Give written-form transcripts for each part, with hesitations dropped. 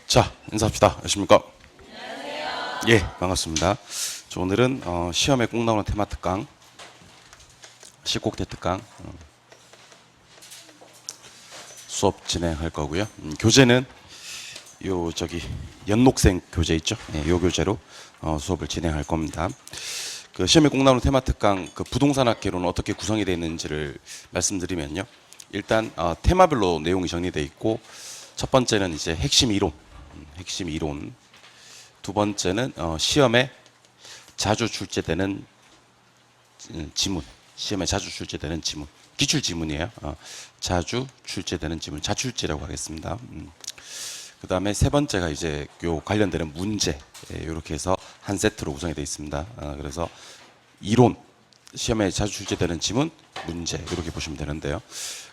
자, 인사합시다. 안녕하십니까? 예, 반갑습니다. 저 오늘은 시험에 꼭 나오는 테마 특강, 10곡대 특강 수업 진행할 거고요. 교재는 연록생 교재 있죠? 예, 요 교재로 수업을 진행할 겁니다. 그 시험에 꼭 나오는 테마 특강 그 부동산학개론은 어떻게 구성이 되어 있는지를 말씀드리면요. 일단 테마별로 내용이 정리되어 있고, 첫 번째는 이제 핵심 이론, 두 번째는 시험에 자주 출제되는 지문, 기출 지문이에요. 자주 출제되는 지문, 자출제라고 하겠습니다. 그 다음에 세 번째가 이제 요 관련되는 문제, 이렇게 해서 한 세트로 구성이 되어 있습니다. 그래서 이론, 시험에 자주 출제되는 지문, 문제 이렇게 보시면 되는데요.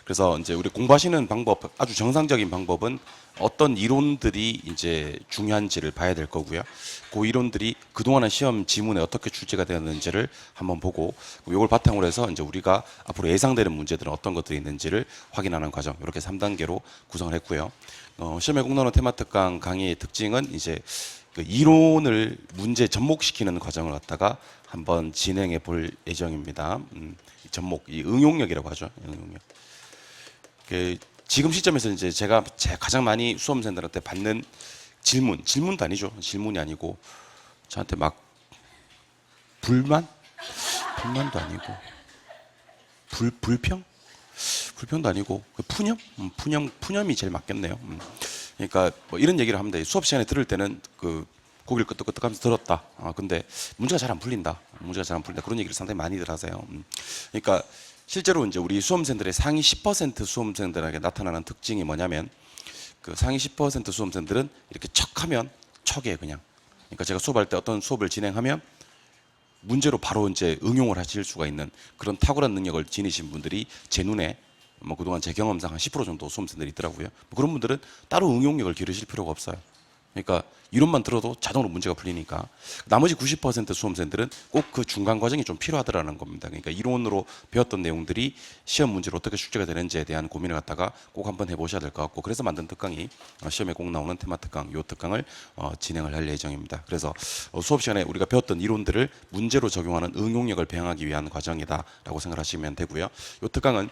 그래서 이제 우리 공부하시는 방법, 아주 정상적인 방법은 어떤 이론들이 이제 중요한지를 봐야 될 거고요. 그 이론들이 그동안의 시험 지문에 어떻게 출제가 되었는지를 한번 보고, 이걸 바탕으로 해서 이제 우리가 앞으로 예상되는 문제들은 어떤 것들이 있는지를 확인하는 과정, 이렇게 3단계로 구성을 했고요. 시험에 꼭 나오는 테마 특강 강의의 특징은 이제 그 이론을 문제 접목시키는 과정을 갖다가 한번 진행해 볼 예정입니다. 접목, 이 응용력이라고 하죠. 응용력. 지금 시점에서 이제 제가 가장 많이 수험생들한테 받는 질문도 아니죠. 질문이 아니고 저한테 막 불만도 아니고 불평도 아니고 푸념이 제일 맞겠네요. 그러니까 뭐 이런 얘기를 합니다. 수업 시간에 들을 때는 그 고개를 끄덕끄덕하면서 들었다. 근데 문제가 잘 안 풀린다. 그런 얘기를 상당히 많이들 하세요. 그러니까 실제로 이제 우리 수험생들의 상위 10% 수험생들에게 나타나는 특징이 뭐냐면, 그 상위 10% 수험생들은 이렇게 척하면 척이에요, 그냥. 그러니까 제가 수업할 때 어떤 수업을 진행하면 문제로 바로 이제 응용을 하실 수가 있는 그런 탁월한 능력을 지니신 분들이 제 눈에 뭐 그동안 제 경험상 한 10% 정도 수험생들이 있더라고요. 그런 분들은 따로 응용력을 기르실 필요가 없어요. 그러니까 이론만 들어도 자동으로 문제가 풀리니까. 나머지 90% 수험생들은 꼭 그 중간 과정이 좀 필요하더라는 겁니다. 그러니까 이론으로 배웠던 내용들이 시험 문제로 어떻게 출제가 되는지에 대한 고민을 갖다가 꼭 한번 해보셔야 될 것 같고, 그래서 만든 특강이 시험에 꼭 나오는 테마 특강, 이 특강을 진행을 할 예정입니다. 그래서 수업 시간에 우리가 배웠던 이론들을 문제로 적용하는 응용력을 배양하기 위한 과정이다라고 생각하시면 되고요. 이 특강은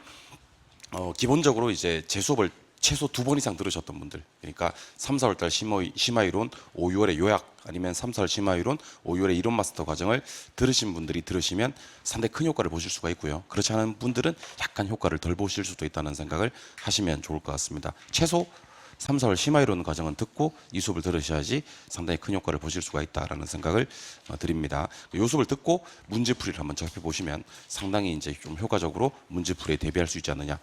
기본적으로 이제 제 수업을 최소 2번 이상 들으셨던 분들, 그러니까 3, 4월달 심화이론, 5, 6월에 요약, 아니면 3, 4월 심화이론, 5, 6월에 이론 마스터 과정을 들으신 분들이 들으시면 상당히 큰 효과를 보실 수가 있고요. 그렇지 않은 분들은 약간 효과를 덜 보실 수도 있다는 생각을 하시면 좋을 것 같습니다. 최소 3, 4월 심화이론 과정은 듣고 이 수업을 들으셔야지 상당히 큰 효과를 보실 수가 있다라는 생각을 드립니다. 이 수업을 듣고 문제풀이를 한번 접해 보시면 상당히 이제 좀 효과적으로 문제풀이에 대비할 수 있지 않느냐.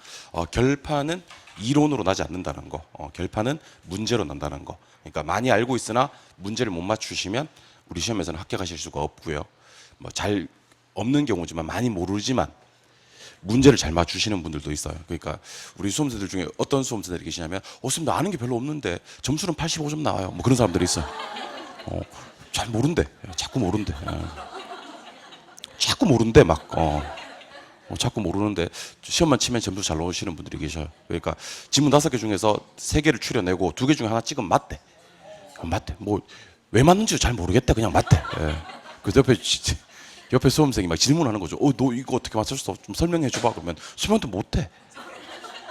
결판은 이론으로 나지 않는다는 거, 결판은 문제로 난다는 거. 그러니까 많이 알고 있으나 문제를 못 맞추시면 우리 시험에서는 합격하실 수가 없고요. 뭐 잘 없는 경우지만, 많이 모르지만 문제를 잘 맞추시는 분들도 있어요. 그러니까 우리 수험생들 중에 어떤 수험생들이 계시냐면, 선생님 나 아는 게 별로 없는데 점수는 85점 나와요. 뭐 그런 사람들이 있어요. 잘 모른대. 자꾸 모른대. 자꾸 모르는데 시험만 치면 점수 잘 나오시는 분들이 계셔요. 그러니까 지문 5개 중에서 3개를 추려내고 2개 중에 하나 찍으면 맞대. 뭐 왜 맞는지도 잘 모르겠대. 그냥 맞대. 그래서 옆에 수험생이 막 질문하는 거죠. 너 이거 어떻게 맞췄어? 좀 설명해 줘봐. 그러면 수험한테 못해.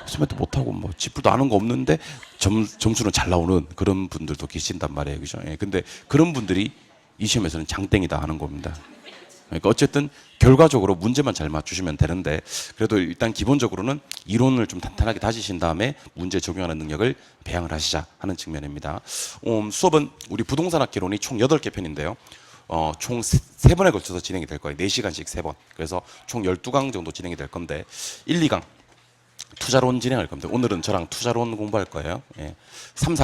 수험한테 못하고 뭐 지풀도 아는 거 없는데 점수는 잘 나오는 그런 분들도 계신단 말이에요. 그죠? 근데 그런 분들이 이 시험에서는 장땡이다 하는 겁니다. 그러니까 어쨌든 결과적으로 문제만 잘 맞추시면 되는데, 그래도 일단 기본적으로는 이론을 좀 탄탄하게 다지신 다음에 문제 적용하는 능력을 배양을 하시자 하는 측면입니다. 수업은 우리 부동산학개론이 총 8개 편인데요. 총 3번에 걸쳐서 진행이 될 거예요. 4시간씩 3번. 그래서 총 12강 정도 진행이 될 건데, 1, 2강 투자론 진행할 겁니다. 오늘은 저랑 투자론 공부할 거예요. 3,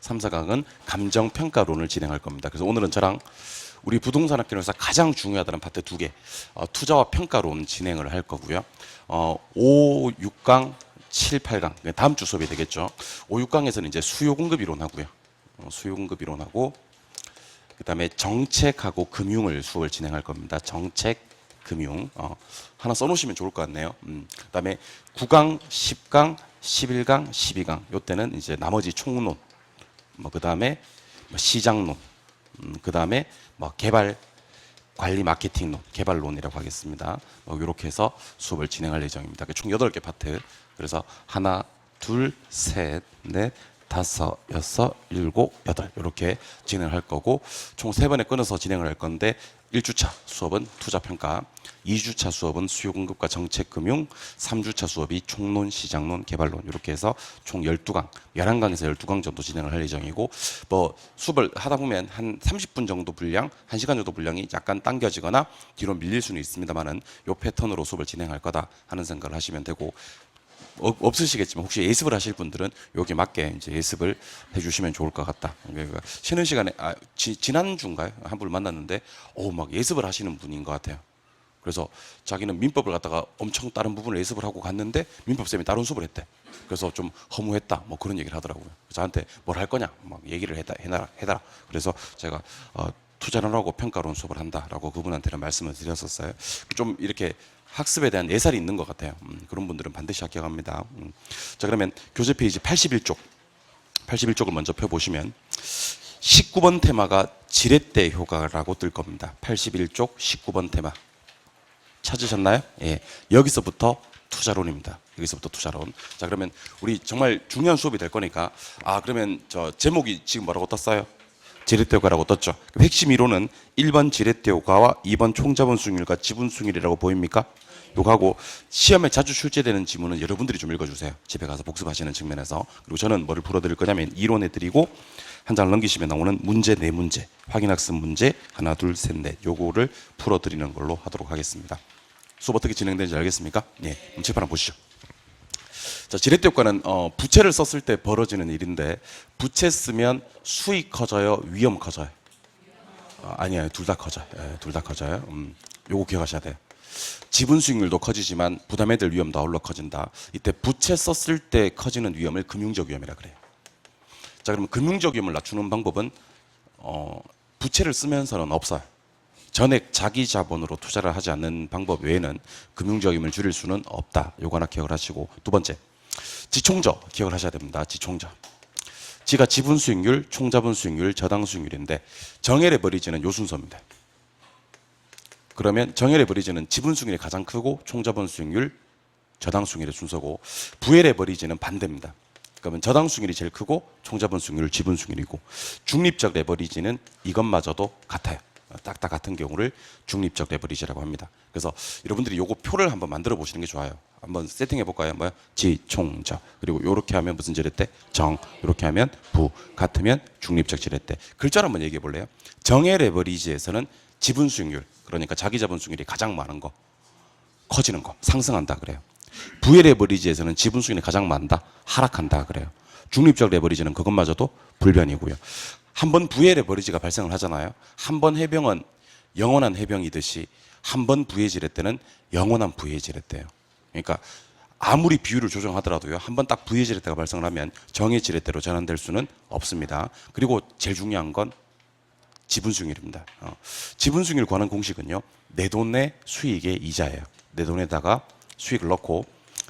4강은 감정평가론을 진행할 겁니다. 그래서 오늘은 저랑 우리 부동산학개론에서 가장 중요하다는 파트 2개, 투자와 평가론 진행을 할 거고요. 5, 6강, 7, 8강, 다음 주 수업이 되겠죠. 5, 6강에서는 이제 수요 공급 이론하고요. 그 다음에 정책하고 금융을 수업을 진행할 겁니다. 정책, 금융. 하나 써놓으시면 좋을 것 같네요. 그 다음에 9강, 10강, 11강, 12강. 요때는 이제 나머지 총론, 뭐 그다음에 뭐 시장론, 그다음에 뭐 개발 관리 마케팅론, 개발론이라고 하겠습니다. 이렇게 해서 수업을 진행할 예정입니다. 총 8개 파트. 그래서 하나, 둘, 셋, 넷, 다섯, 여섯, 일곱, 여덟 이렇게 진행을 할 거고 총 3번에 끊어서 진행을 할 건데 1주차 수업은 투자평가, 2주차 수업은 수요공급과 정책금융, 3주차 수업이 총론, 시장론, 개발론 이렇게 해서 총 12강, 11강에서 12강 정도 진행을 할 예정이고 뭐 수업을 하다 보면 한 30분 정도 분량, 1시간 정도 분량이 약간 당겨지거나 뒤로 밀릴 수는 있습니다만은 요 패턴으로 수업을 진행할 거다 하는 생각을 하시면 되고 없으시겠지만 혹시 예습을 하실 분들은 여기 맞게 이제 예습을 해주시면 좋을 것 같다. 그러니까 쉬는 시간에 지난 주인가요? 한 분을 만났는데 막 예습을 하시는 분인 것 같아요. 그래서 자기는 민법을 갖다가 엄청 다른 부분을 예습을 하고 갔는데 민법 쌤이 다른 수업을 했대. 그래서 좀 허무했다. 뭐 그런 얘기를 하더라고요. 저한테 뭘 할 거냐? 막 얘기를 해달라. 그래서 제가 투자론하고 평가론 수업을 한다라고 그분한테는 말씀을 드렸었어요. 좀 이렇게 학습에 대한 예살이 있는 것 같아요. 그런 분들은 반드시 합격합니다. 자, 그러면 교재 페이지 81쪽을 먼저 펴보시면 19번 테마가 지렛대 효과라고 뜰 겁니다. 81쪽 19번 테마 찾으셨나요? 예, 여기서부터 투자론입니다. 여기서부터 투자론. 자, 그러면 우리 정말 중요한 수업이 될 거니까 그러면 저 제목이 지금 뭐라고 떴어요? 지렛대 효과라고 떴죠. 핵심 이론은 1번 지렛대 효과와 2번 총자본 수익률과 지분 수익률이라고 보입니까? 요거하고 시험에 자주 출제되는 지문은 여러분들이 좀 읽어주세요. 집에 가서 복습하시는 측면에서. 그리고 저는 뭐를 풀어드릴 거냐면 이론해드리고 한 장을 넘기시면 나오는 문제 4문제, 확인학습 문제 하나, 둘, 셋, 넷 요거를 풀어드리는 걸로 하도록 하겠습니다. 수업 어떻게 진행되는지 알겠습니까? 예, 칠판 한번 보시죠. 자, 지렛대 효과는 부채를 썼을 때 벌어지는 일인데 부채 쓰면 수익 커져요, 위험 커져요? 아니에요, 둘 다 커져요. 둘 다 커져요. 요거 기억하셔야 돼요. 지분 수익률도 커지지만 부담해야 될 위험도 아울러 커진다. 이때 부채 썼을 때 커지는 위험을 금융적 위험이라 그래요. 자, 그러면 금융적 위험을 낮추는 방법은 부채를 쓰면서는 없어요. 전액 자기 자본으로 투자를 하지 않는 방법 외에는 금융적 위험을 줄일 수는 없다. 요거 하나 기억을 하시고 두 번째, 지총저 기억을 하셔야 됩니다. 지총저. 지가 지분 수익률, 총자본 수익률, 저당 수익률인데 정의 레버리지는 요 순서입니다. 그러면 정의 레버리지는 지분 수익률이 가장 크고 총자본 수익률, 저당 수익률의 순서고 부의 레버리지는 반대입니다. 그러면 저당 수익률이 제일 크고 총자본 수익률, 지분 수익률이고 중립적 레버리지는 이것마저도 같아요. 딱딱 같은 경우를 중립적 레버리지라고 합니다. 그래서 여러분들이 요거 표를 한번 만들어 보시는 게 좋아요. 한번 세팅해 볼까요? 뭐야? 지, 총, 저. 그리고 요렇게 하면 무슨 지렛대? 정. 요렇게 하면 부. 같으면 중립적 지렛대. 글자로 한번 얘기해 볼래요? 정의 레버리지에서는 지분 수익률, 그러니까 자기 자본 수익률이 가장 많은 거, 커지는 거, 상승한다 그래요. 부의 레버리지에서는 지분 수익률이 가장 많다, 하락한다 그래요. 중립적 레버리지는 그것마저도 불변이고요. 한번 부의 레버리지가 발생을 하잖아요. 한 번 해병은 영원한 해병이듯이 한 번 부의 지렛대는 영원한 부의 지렛대예요. 그러니까 아무리 비율을 조정하더라도요. 한 번 딱 부의 지렛대가 발생을 하면 정의 지렛대로 전환될 수는 없습니다. 그리고 제일 중요한 건 지분 수익률입니다. 지분 수익률 관한 공식은요. 내 돈의 수익의 이자예요. 내 돈에다가 수익을 넣고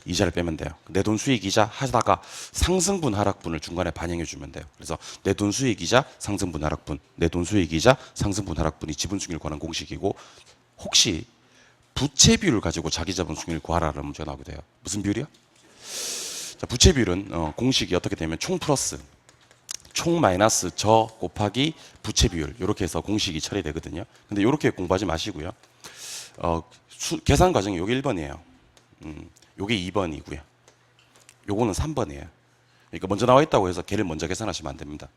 이자를 빼면 돼요. 내 돈 수익 이자 하다가 상승분 하락분을 중간에 반영해 주면 돼요. 그래서 내 돈 수익 이자 상승분 하락분, 내 돈 수익 이자 상승분 하락분이 지분 수익률 관한 공식이고 혹시 부채 비율을 가지고 자기 자본 수익률 구하라는 문제가 나오게 돼요. 무슨 비율이요? 자, 부채 비율은 공식이 어떻게 되면 총 플러스 총 마이너스 저 곱하기 부채 비율 이렇게 해서 공식이 처리되거든요. 근데 이렇게 공부하지 마시고요. 계산 과정이 요게 1번이에요. 요게 2번이고요. 요거는 3번이에요. 그러니까 먼저 나와 있다고 해서 걔를 먼저 계산하시면 안 됩니다.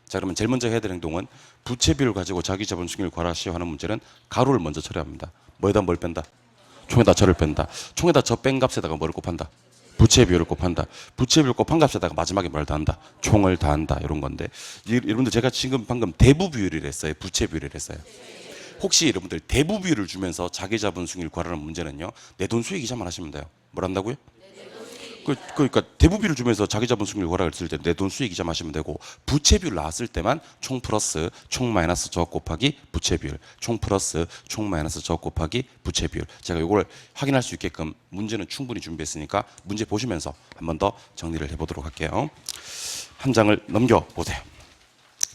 자, 그러면 제일 먼저 해야 될 행동은 부채 비율을 가지고 자기 자본 수익률 구하시오 하는 문제는 가로를 먼저 처리합니다. 뭐에다 뭘 뺀다? 총에다 저를 뺀다. 총에다 저 뺀 값에다가 뭐를 곱한다? 부채 비율을 곱한다. 부채 비율 곱한 값에다가 마지막에 뭘 더한다? 총을 더한다. 이런 건데 여러분들 제가 지금 방금 대부 비율을 했어요? 부채 비율을 했어요? 혹시 여러분들 대부 비율을 주면서 자기 자본 수익률 구하라는 문제는요. 내 돈 수익 이자만 하시면 돼요. 뭘 한다고요? 그러니까 대부 비율을 주면서 자기 자본 수익률 구하라 했을 때 내 돈 수익 이자 마시면 되고 부채 비율 나왔을 때만 총 플러스 총 마이너스 저 곱하기 부채 비율, 총 플러스 총 마이너스 저 곱하기 부채 비율. 제가 이걸 확인할 수 있게끔 문제는 충분히 준비했으니까 문제 보시면서 한 번 더 정리를 해보도록 할게요. 한 장을 넘겨 보세요.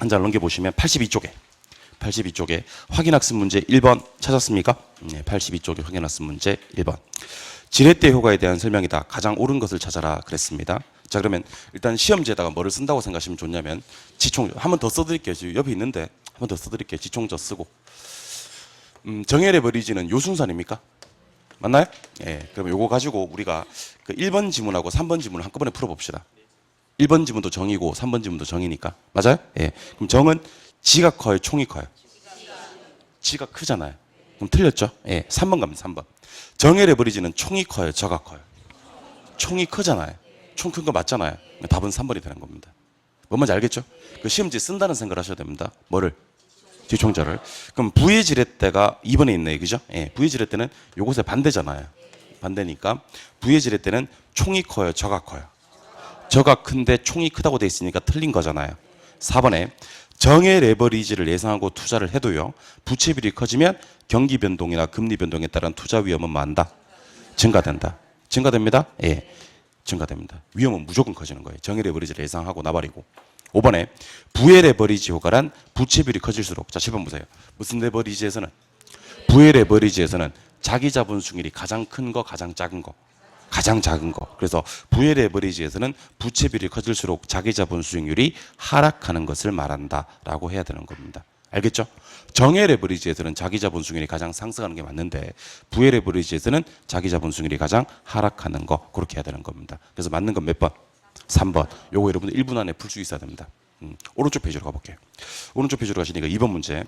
한 장 넘겨보시면 82쪽에 확인학습 문제 1번 찾았습니까? 네, 82쪽에 확인학습 문제 1번. 지렛대 효과에 대한 설명이다. 가장 옳은 것을 찾아라 그랬습니다. 자, 그러면 일단 시험지에다가 뭐를 쓴다고 생각하시면 좋냐면 지총적. 한 번 더 써드릴게요. 지금 옆에 있는데 한 번 더 써드릴게요. 지총적 쓰고. 정헬의 버리지는 요순산입니까? 맞나요? 예. 그럼 요거 가지고 우리가 그 1번 지문하고 3번 지문을 한꺼번에 풀어봅시다. 1번 지문도 정이고 3번 지문도 정이니까. 맞아요? 예. 그럼 정은 지가 커요? 총이 커요? 지가 크잖아요. 그럼 틀렸죠? 예. 3번 갑니다. 3번. 정헬의 버리지는 총이 커요? 저가 커요? 총이 크잖아요. 총 큰 거 맞잖아요. 답은 3번이 되는 겁니다. 뭔 말인지 알겠죠? 그 시험지 쓴다는 생각을 하셔야 됩니다. 뭐를? 지총자를. 그럼 부의 지렛대가 2번에 있네, 그죠? 예, 부의 지렛대는 요것의 반대잖아요. 반대니까 부의 지렛대는 총이 커요, 저가 커요? 저가 큰데 총이 크다고 돼 있으니까 틀린 거잖아요. 4번에 정의 레버리지를 예상하고 투자를 해도요, 부채 비율이 커지면 경기 변동이나 금리 변동에 따른 투자 위험은 많다. 증가된다. 증가됩니다? 예. 증가됩니다. 위험은 무조건 커지는 거예요. 정의 레버리지를 예상하고 나발이고. 5번에 부의 레버리지 효과란 부채 비율이 커질수록. 자, 10번 보세요. 무슨 레버리지에서는? 부의 레버리지에서는 자기 자본 수익률이 가장 큰 거, 가장 작은 거. 가장 작은 거. 그래서 부의 레버리지에서는 부채 비율이 커질수록 자기 자본 수익률이 하락하는 것을 말한다라고 해야 되는 겁니다. 알겠죠? 정의 레버리지에서는 자기 자본 수익률이 가장 상승하는 게 맞는데 부의 레버리지에서는 자기 자본 수익률이 가장 하락하는 거, 그렇게 해야 되는 겁니다. 그래서 맞는 건 몇 번? 3번. 요거 여러분들 1분 안에 풀 수 있어야 됩니다. 오른쪽 페이지로 가볼게요. 오른쪽 페이지로 가시니까 2번 문제.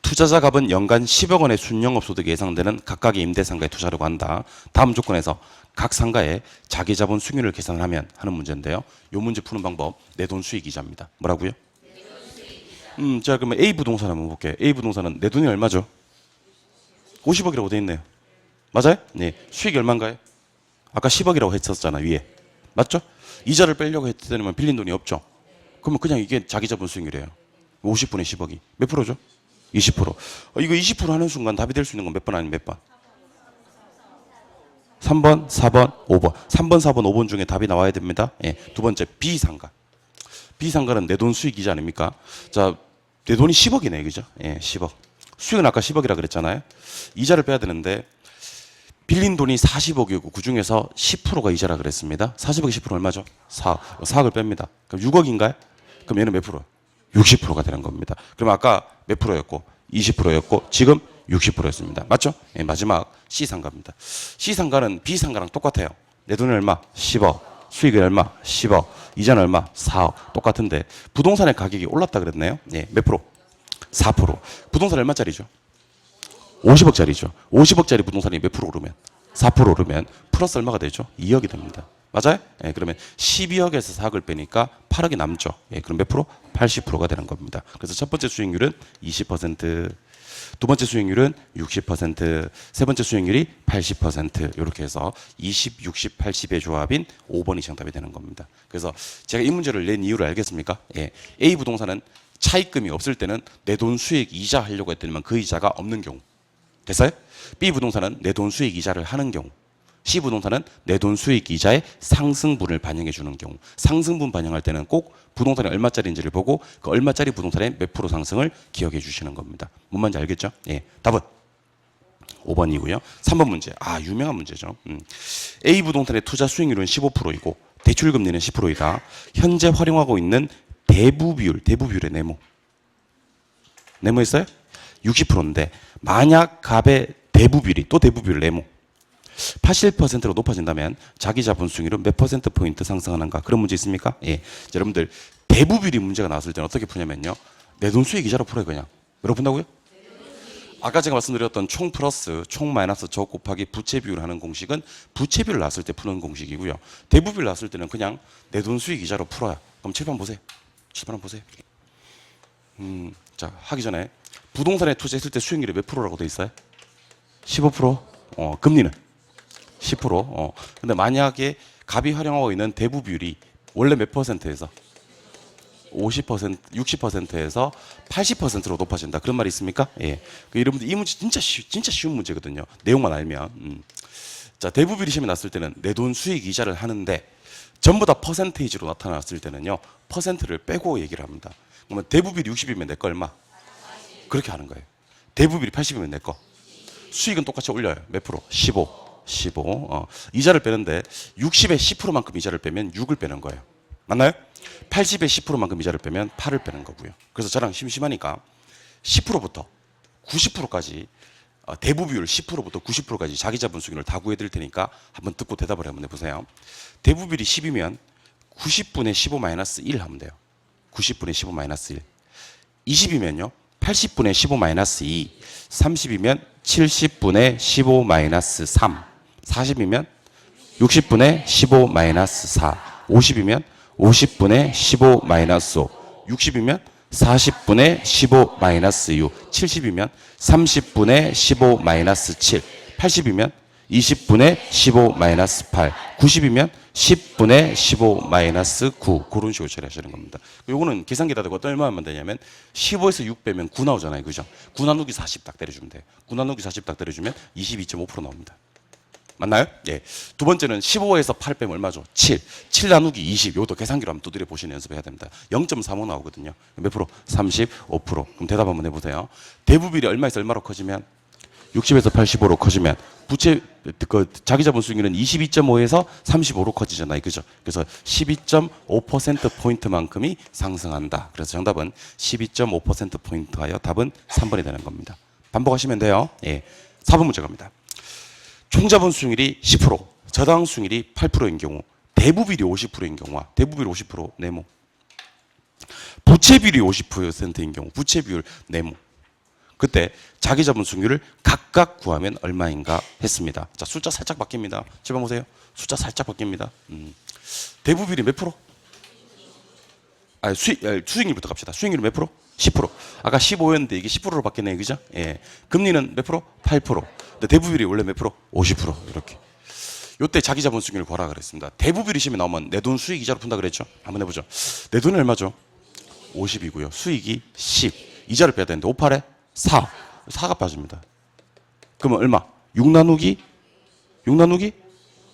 투자자 갑은 연간 10억 원의 순영업 소득이 예상되는 각각의 임대상가에 투자하려고 한다. 다음 조건에서 각 상가의 자기 자본 수익률을 계산을 하면 하는 문제인데요. 요 문제 푸는 방법, 내돈 수익 이자입니다. 뭐라고요? 자, 그러면 A 부동산 한번 볼게요. A 부동산은 내 돈이 얼마죠? 50억이라고 돼 있네요. 맞아요? 네. 수익이 얼마인가요? 아까 10억이라고 했었잖아, 위에. 맞죠? 이자를 빼려고 했더니만 빌린 돈이 없죠. 그러면 그냥 이게 자기 자본 수익률이에요. 50분의 10억이. 몇 프로죠? 20%. 이거 20% 하는 순간 답이 될 수 있는 건 몇 번 아니면 몇 번? 3번, 4번, 5번. 3번, 4번, 5번 중에 답이 나와야 됩니다. 예. 두 번째, B상가. B상가는 내 돈 수익이자 아닙니까? 자, 내 돈이 10억이네, 그죠? 예, 10억. 수익은 아까 10억이라 그랬잖아요. 이자를 빼야 되는데 빌린 돈이 40억이고 그 중에서 10%가 이자라 그랬습니다. 40억에 10% 얼마죠? 4억. 4억을 뺍니다. 그럼 6억인가요? 그럼 얘는 몇 프로? 60%가 되는 겁니다. 그럼 아까 몇 프로였고 20%였고 지금 60%였습니다. 맞죠? 예, 마지막 C상가입니다. C상가는 B상가랑 똑같아요. 내 돈이 얼마? 10억. 수익이 얼마? 10억. 이자는 얼마? 4억. 똑같은데 부동산의 가격이 올랐다 그랬나요? 예, 몇 프로? 4%. 부동산 얼마짜리죠? 50억짜리죠. 50억짜리 부동산이 몇 프로 오르면? 4% 오르면 플러스 얼마가 되죠? 2억이 됩니다. 맞아요? 예, 그러면 12억에서 4억을 빼니까 8억이 남죠. 예, 그럼 몇 프로? 80%가 되는 겁니다. 그래서 첫 번째 수익률은 20%, 두 번째 수익률은 60%, 세 번째 수익률이 80%, 이렇게 해서 20, 60, 80의 조합인 5번이 정답이 되는 겁니다. 그래서 제가 이 문제를 낸 이유를 알겠습니까? 예, A 부동산은 차입금이 없을 때는 내 돈 수익 이자 하려고 했더니만 그 이자가 없는 경우. 됐어요? B 부동산은 내 돈 수익 이자를 하는 경우. C 부동산은 내 돈 수익 이자의 상승분을 반영해 주는 경우. 상승분 반영할 때는 꼭 부동산이 얼마짜리인지를 보고 그 얼마짜리 부동산의 몇 프로 상승을 기억해 주시는 겁니다. 뭔 말인지 알겠죠? 예. 답은 5번이고요. 3번 문제. 아, 유명한 문제죠. A 부동산의 투자 수익률은 15%이고 대출 금리는 10%이다. 현재 활용하고 있는 대부 비율의 네모. 네모 있어요? 60%인데 만약 갑의 대부 비율이 또 대부 비율 네모 80%로 높아진다면 자기 자본 수익률은 몇 퍼센트 포인트 상승하는가? 그런 문제 있습니까? 예. 자, 여러분들 대부 비율이 문제가 나왔을 때는 어떻게 푸냐면요. 내 돈 수익 이자로 풀어요, 그냥. 뭐라고 푼다고요? 아까 제가 말씀드렸던 총 플러스 총 마이너스 저 곱하기 부채 비율 하는 공식은 부채 비율 나왔을 때 푸는 공식이고요. 대부 비율 나왔을 때는 그냥 내 돈 수익 이자로 풀어요. 그럼 칠판 보세요. 칠판 보세요. 자, 하기 전에 부동산에 투자했을 때 수익률이 몇 프로라고 돼 있어요? 15%? 금리는 10%. 근데 만약에 갑이 활용하고 있는 대부 비율이 원래 몇 퍼센트에서 50%, 60%에서 80%로 높아진다. 그런 말이 있습니까? 예. 그 여러분들 이 문제 진짜 쉬운 문제거든요. 내용만 알면. 자, 대부 비율이 시험에 났을 때는 내 돈 수익 이자를 하는데 전부 다 퍼센테이지로 나타났을 때는요. 퍼센트를 빼고 얘기를 합니다. 그러면 대부비율이 60이면 내 거 얼마? 그렇게 하는 거예요. 대부비율이 80이면 내 거. 수익은 똑같이 올려요. 몇 프로? 15. 15. 이자를 빼는데 60에 10%만큼 이자를 빼면 6을 빼는 거예요. 맞나요? 80에 10%만큼 이자를 빼면 8을 빼는 거고요. 그래서 저랑 심심하니까 10%부터 90%까지 대부비율 10%부터 90%까지 자기 자본 수익률을 다 구해드릴 테니까 한번 듣고 대답을 한번 해보세요. 대부비율이 10이면 90분의 15 마이너스 1 하면 돼요. 90분의 15 마이너스 1. 20이면요. 80분의 15 마이너스 2. 30이면 70분의 15 마이너스 3. 40이면 60분의 15 마이너스 4. 50이면 50분의 15 마이너스 5. 60이면 40분의 15 마이너스 6. 70이면 30분의 15 마이너스 7. 80이면 20분의 15 마이너스 8. 90이면 10분의 15 마이너스 9. 그런 식으로 처리하시는 겁니다. 요거는 계산기에다 대고 얼마 하면 되냐면 15에서 6 빼면 9 나오잖아요. 그죠? 9 나누기 40 딱 때려주면 돼요. 9 나누기 40 딱 때려주면 22.5% 나옵니다. 맞나요? 예. 두 번째는 15에서 8 빼면 얼마죠? 7. 7 나누기 20. 이것도 계산기로 한번 두드려 보시는 연습해야 됩니다. 0.35 나오거든요. 몇 프로? 35%. 그럼 대답 한번 해보세요. 대부비율이 얼마에서 얼마로 커지면? 60에서 85로 커지면 부채 자기 자본 수익률은 22.5에서 35로 커지잖아요. 그죠? 그래서 12.5% 포인트만큼이 상승한다. 그래서 정답은 12.5% 포인트 하여 답은 3번이 되는 겁니다. 반복하시면 돼요. 예. 4번 문제 갑니다. 총자본 수익률이 10%, 저당 수익률이 8%인 경우, 대부비율이 50%인 경우와 대부비율 50% 네모. 부채 비율이 50%인 경우, 부채 비율 네모. 그때 자기 자본 수익률을 각각 구하면 얼마인가 했습니다. 자, 숫자 살짝 바뀝니다. 집어 보세요. 숫자 살짝 바뀝니다. 대부비율이 몇 프로? 수익률부터 갑시다. 수익률이 몇 프로? 10%. 아까 15였는데 이게 10%로 바뀌네요. 그죠? 예. 금리는 몇 프로? 8%. 근데 대부비율이 원래 몇 프로? 50%. 이렇게. 요때 자기 자본 수익률을 구하라 그랬습니다. 대부비율이 시험에 나오면 내 돈 수익 이자로 푼다 그랬죠? 한번 해보죠. 내 돈이 얼마죠? 50이고요. 수익이 10. 이자를 빼야 되는데 5, 8에 4. 4가 빠집니다. 그러면 얼마? 6 나누기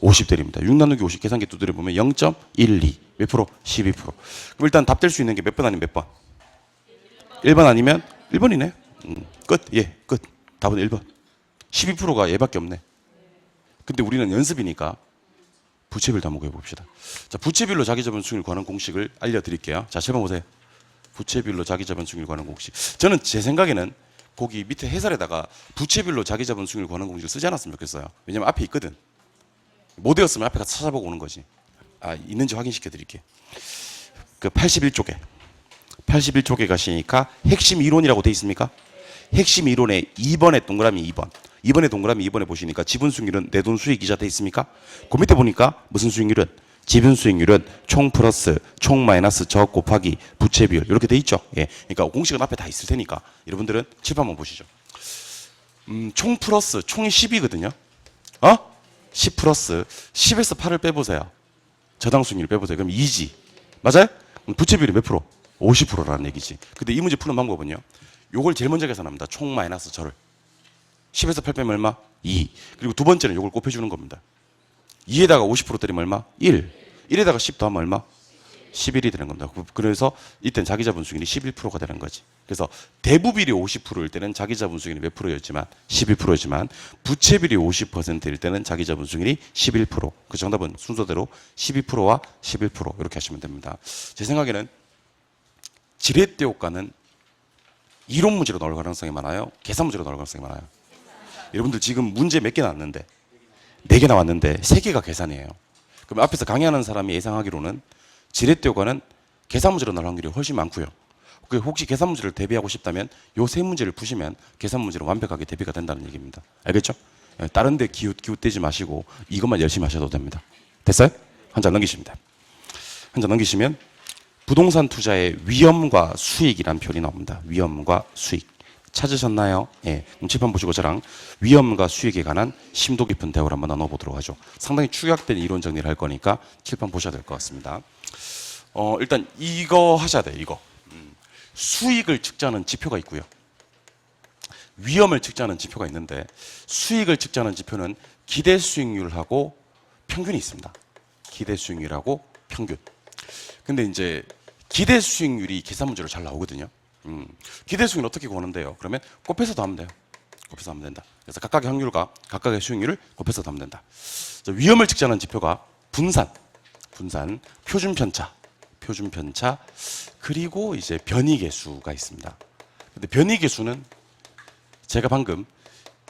50 드립니다. 6 나누기 50 계산기 두드려 보면 0.12. 몇 프로? 12%. 그럼 일단 답 될 수 있는 게 몇 번 아니면 몇 번? 1번 아니면 1번이네. 끝. 예, 끝. 답은 1번. 12%가 얘밖에 없네. 근데 우리는 연습이니까 부채비율도 한번 구해봅시다. 자, 부채비율로 자기 자본 수익률 구하는 공식을 알려드릴게요. 자, 7번 보세요. 부채비율로 자기 자본 수익률 구하는 공식. 저는 제 생각에는 거기 밑에 해설에다가 부채비율로 자기 자본 수익률 구하는 공식을 쓰지 않았으면 좋겠어요. 왜냐면 앞에 있거든. 못 외웠으면 앞에 가서 찾아보고 오는 거지. 아, 있는지 확인시켜 드릴게요. 그 81쪽에. 81쪽에 가시니까 핵심 이론이라고 돼 있습니까? 핵심 이론의 2번에 동그라미 2번. 2번에 동그라미 2번에 보시니까 지분 수익률은 내 돈 수익 이자 돼 있습니까? 그 밑에 보니까 무슨 수익률은? 지분 수익률은 총 플러스 총 마이너스 저 곱하기 부채 비율 이렇게 돼 있죠. 예. 그러니까 공식은 앞에 다 있을 테니까 여러분들은 칠판만 보시죠. 총 플러스 총이 10이거든요. 10 플러스 10에서 8을 빼보세요. 저당 수익률 빼보세요. 그럼 2지. 맞아요? 부채 비율이 몇 프로? 50%라는 얘기지. 근데 이 문제 푸는 방법은요. 요걸 제일 먼저 계산합니다. 총 마이너스 저를. 10에서 8 빼면 얼마? 2. 그리고 두 번째는 요걸 곱해주는 겁니다. 2에다가 50% 때리면 얼마? 1. 1에다가 10 더하면 얼마? 11이 되는 겁니다. 그래서 이때는 자기 자본 수익률이 11%가 되는 거지. 그래서 대부비율이 50%일 때는 자기 자본 수익률이 몇 프로였지만 11%였지만 부채비율이 50%일 때는 자기 자본 수익률이 11%. 그 정답은 순서대로 12%와 11% 이렇게 하시면 됩니다. 제 생각에는 지렛대 효과는 이론 문제로 나올 가능성이 많아요? 계산 문제로 나올 가능성이 많아요? 여러분들 지금 문제 몇 개 나왔는데 4개 나왔는데 3개가 계산이에요. 그럼 앞에서 강의하는 사람이 예상하기로는 지렛대 효과는 계산 문제로 나올 확률이 훨씬 많고요. 혹시 계산 문제를 대비하고 싶다면 요 3문제를 푸시면 계산 문제로 완벽하게 대비가 된다는 얘기입니다. 알겠죠? 다른 데 기웃대지 마시고 이것만 열심히 하셔도 됩니다. 됐어요? 한 장 넘기십니다. 한 장 넘기시면 부동산 투자의 위험과 수익이라는 표현이 나옵니다. 위험과 수익. 찾으셨나요? 예. 그럼 칠판 보시고 저랑 위험과 수익에 관한 심도 깊은 대화를 한번 나눠보도록 하죠. 상당히 축약된 이론 정리를 할 거니까 칠판 보셔야 될 것 같습니다. 일단 이거 하셔야 돼요. 이거. 수익을 측정하는 지표가 있고요. 위험을 측정하는 지표가 있는데 수익을 측정하는 지표는 기대 수익률하고 평균이 있습니다. 기대 수익률하고 평균. 근데 이제 기대 수익률이 계산 문제로 잘 나오거든요. 기대 수익률 어떻게 구하는데요? 그러면 곱해서 더하면 돼요. 곱해서 하면 된다. 그래서 각각의 확률과 각각의 수익률을 곱해서 더하면 된다. 위험을 측정하는 지표가 분산, 표준 편차, 그리고 이제 변이계수가 있습니다. 근데 변이계수는 제가 방금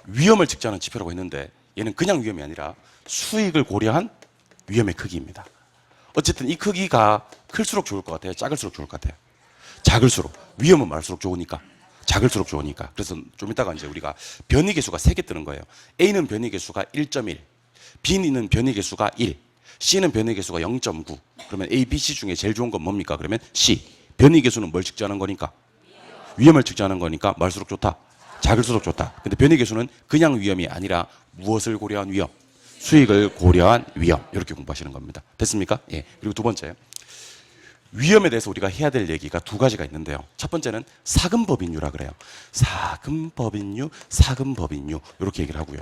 위험을 측정하는 지표라고 했는데 얘는 그냥 위험이 아니라 수익을 고려한 위험의 크기입니다. 어쨌든 이 크기가 클수록 좋을 것 같아요? 작을수록 좋을 것 같아요? 작을수록. 위험은 많을수록 좋으니까. 작을수록 좋으니까. 그래서 좀 이따가 이제 우리가 변이계수가 3개 뜨는 거예요. A는 변이계수가 1.1, B는 변이계수가 1, C는 변이계수가 0.9. 그러면 A, B, C 중에 제일 좋은 건 뭡니까? 그러면 C. 변이계수는 뭘 측정하는 거니까? 위험을 측정하는 거니까 많을수록 좋다. 작을수록 좋다. 근데 변이계수는 그냥 위험이 아니라 무엇을 고려한 위험? 수익을 고려한 위험. 이렇게 공부하시는 겁니다. 됐습니까? 예. 그리고 두 번째. 위험에 대해서 우리가 해야 될 얘기가 두 가지가 있는데요. 첫 번째는 사금법인율이라 그래요. 사금법인율 이렇게 얘기를 하고요.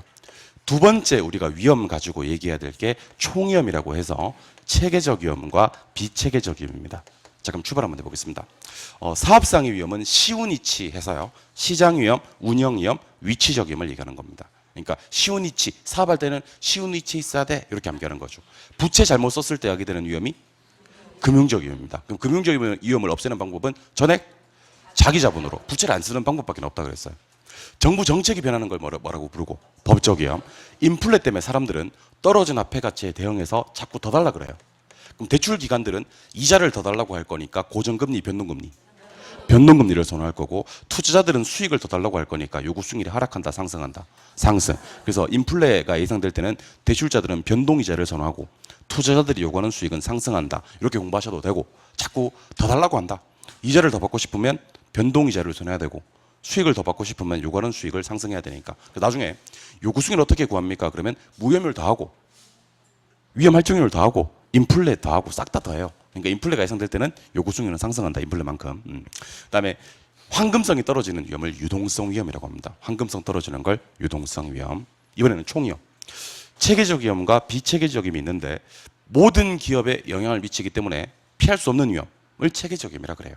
두 번째 우리가 위험 가지고 얘기해야 될 게 총위험이라고 해서 체계적 위험과 비체계적 위험입니다. 자, 그럼 출발 한번 해보겠습니다. 사업상의 위험은 시운 이치 해서요. 시장 위험, 운영 위험, 위치적 위험을 얘기하는 겁니다. 그러니까 시운 이치, 사업할 때는 시운 위치에 있어야 돼 이렇게 암기하는 거죠. 부채 잘못 썼을 때 하게 되는 위험이 금융적 위험입니다. 그럼 금융적 위험을 없애는 방법은 전액 자기 자본으로 부채를 안 쓰는 방법밖에 없다 그랬어요. 정부 정책이 변하는 걸 뭐라고 부르고 법적 위험. 인플레 때문에 사람들은 떨어진 화폐 가치에 대응해서 자꾸 더 달라 그래요. 그럼 대출 기관들은 이자를 더 달라고 할 거니까 고정금리, 변동금리를 선호할 거고 투자자들은 수익을 더 달라고 할 거니까 요구 수익률이 하락한다, 상승한다, 상승. 그래서 인플레가 예상될 때는 대출자들은 변동이자를 선호하고 투자자들이 요구하는 수익은 상승한다. 이렇게 공부하셔도 되고 자꾸 더 달라고 한다. 이자를 더 받고 싶으면 변동이자를 선호해야 되고 수익을 더 받고 싶으면 요구하는 수익을 상승해야 되니까. 나중에 요구 수익을 어떻게 구합니까? 그러면 무혐의를 더하고 위험 할증률을 더하고 인플레 더하고 싹 다 더해요. 그러니까 인플레가 예상될 때는 요구 수익률은 상승한다. 인플레만큼. 그다음에 황금성이 떨어지는 위험을 유동성 위험이라고 합니다. 황금성 떨어지는 걸 유동성 위험. 이번에는 총위험. 체계적 위험과 비체계적 위험이 있는데 모든 기업에 영향을 미치기 때문에 피할 수 없는 위험을 체계적 위험이라 그래요.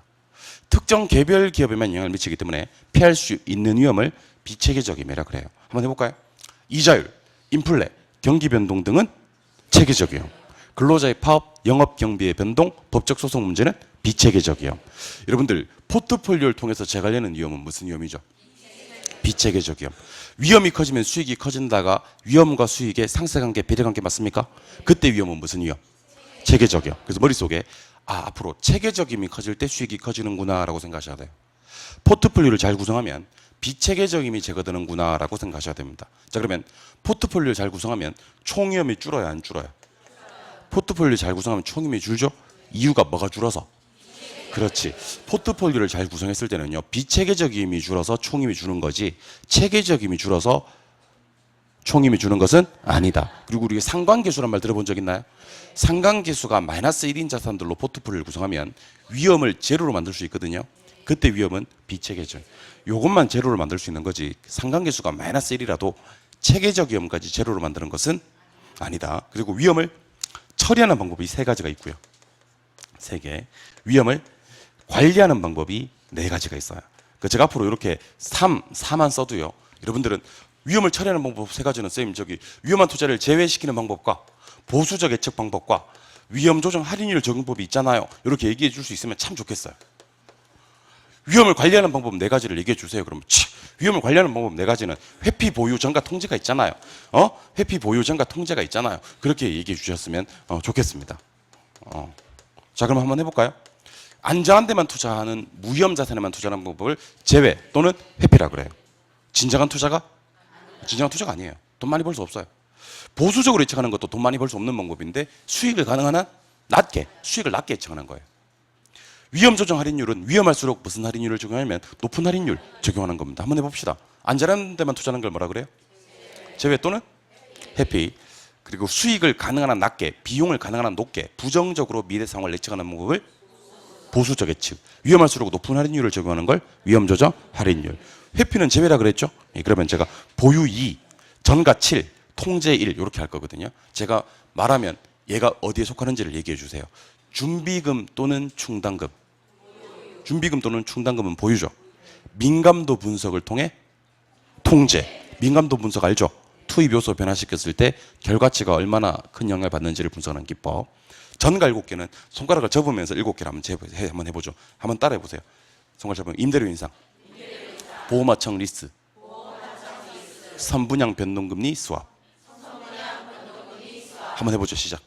특정 개별 기업에만 영향을 미치기 때문에 피할 수 있는 위험을 비체계적 위험이라 그래요. 한번 해볼까요? 이자율, 인플레, 경기 변동 등은 체계적 위험. 근로자의 파업, 영업 경비의 변동, 법적 소송 문제는 비체계적 위험. 여러분들 포트폴리오를 통해서 재관리하는 위험은 무슨 위험이죠? 비체계적 위험. 위험이 커지면 수익이 커진다가 위험과 수익의 상쇄관계, 배려관계 맞습니까? 그때 위험은 무슨 위험? 체계적 위험. 그래서 머릿속에 앞으로 체계적 위험이 커질 때 수익이 커지는구나 라고 생각하셔야 돼요. 포트폴리오를 잘 구성하면 비체계적 위험이 제거되는구나 라고 생각하셔야 됩니다. 자, 그러면 포트폴리오를 잘 구성하면 총위험이 줄어야 안 줄어요? 포트폴리오 잘 구성하면 총위험이 줄죠? 이유가 뭐가 줄어서? 그렇지. 포트폴리오를 잘 구성했을 때는요. 비체계적 위험이 줄어서 총위험이 주는 거지 체계적 위험이 줄어서 총위험이 주는 것은 아니다. 그리고 우리가 상관계수란 말 들어본 적 있나요? 상관계수가 마이너스 1인 자산들로 포트폴리오를 구성하면 위험을 제로로 만들 수 있거든요. 그때 위험은 비체계적. 요것만 제로로 만들 수 있는 거지 상관계수가 마이너스 1이라도 체계적 위험까지 제로로 만드는 것은 아니다. 그리고 위험을 처리하는 방법이 3가지가 있고요. 3개. 위험을 관리하는 방법이 4가지가 있어요. 그러니까 제가 앞으로 이렇게 4만 써도요. 여러분들은 위험을 처리하는 방법 3가지는 쌤 저기 위험한 투자를 제외시키는 방법과 보수적 예측 방법과 위험 조정 할인율 적용법이 있잖아요. 이렇게 얘기해 줄 수 있으면 참 좋겠어요. 위험을 관리하는 방법 4가지를 얘기해 주세요. 그러면 위험을 관리하는 방법 4가지는 회피 보유 전가 통제가 있잖아요. 회피 보유 전가 통제가 있잖아요. 그렇게 얘기해 주셨으면 좋겠습니다. 자, 그럼 한번 해볼까요? 안전한 데만 투자하는 무위험 자산에만 투자하는 방법을 제외 또는 회피라 그래요. 진정한 투자가 아니에요. 돈 많이 벌 수 없어요. 보수적으로 예측하는 것도 돈 많이 벌 수 없는 방법인데 수익을 가능한 한 수익을 낮게 예측하는 거예요. 위험 조정 할인율은 위험할수록 무슨 할인율을 적용하냐면 높은 할인율 적용하는 겁니다. 한번 해봅시다. 안전한 데만 투자하는 걸 뭐라 그래요? 제외 또는 회피. 그리고 수익을 가능한 한 낮게, 비용을 가능한 한 높게, 부정적으로 미래 상황을 예측하는 방법을 보수적 예측. 위험할수록 높은 할인율을 적용하는 걸 위험 조정 할인율. 회피는 제외라 그랬죠? 그러면 제가 보유 2, 전가 7, 통제 1 이렇게 할 거거든요. 제가 말하면 얘가 어디에 속하는지를 얘기해 주세요. 준비금 또는 충당금. 준비금 또는 충당금은 보유죠. 민감도 분석을 통해 통제. 민감도 분석 알죠? 투입 요소 변화시켰을 때 결과치가 얼마나 큰 영향을 받는지를 분석하는 기법. 전가 7개는 손가락을 접으면서 7개를 한번 해보죠. 한번 따라해 보세요. 손가락 접으면 임대료 인상, 보호마청 리스, 선분양 변동금리 수합. 한번 해보죠. 시작.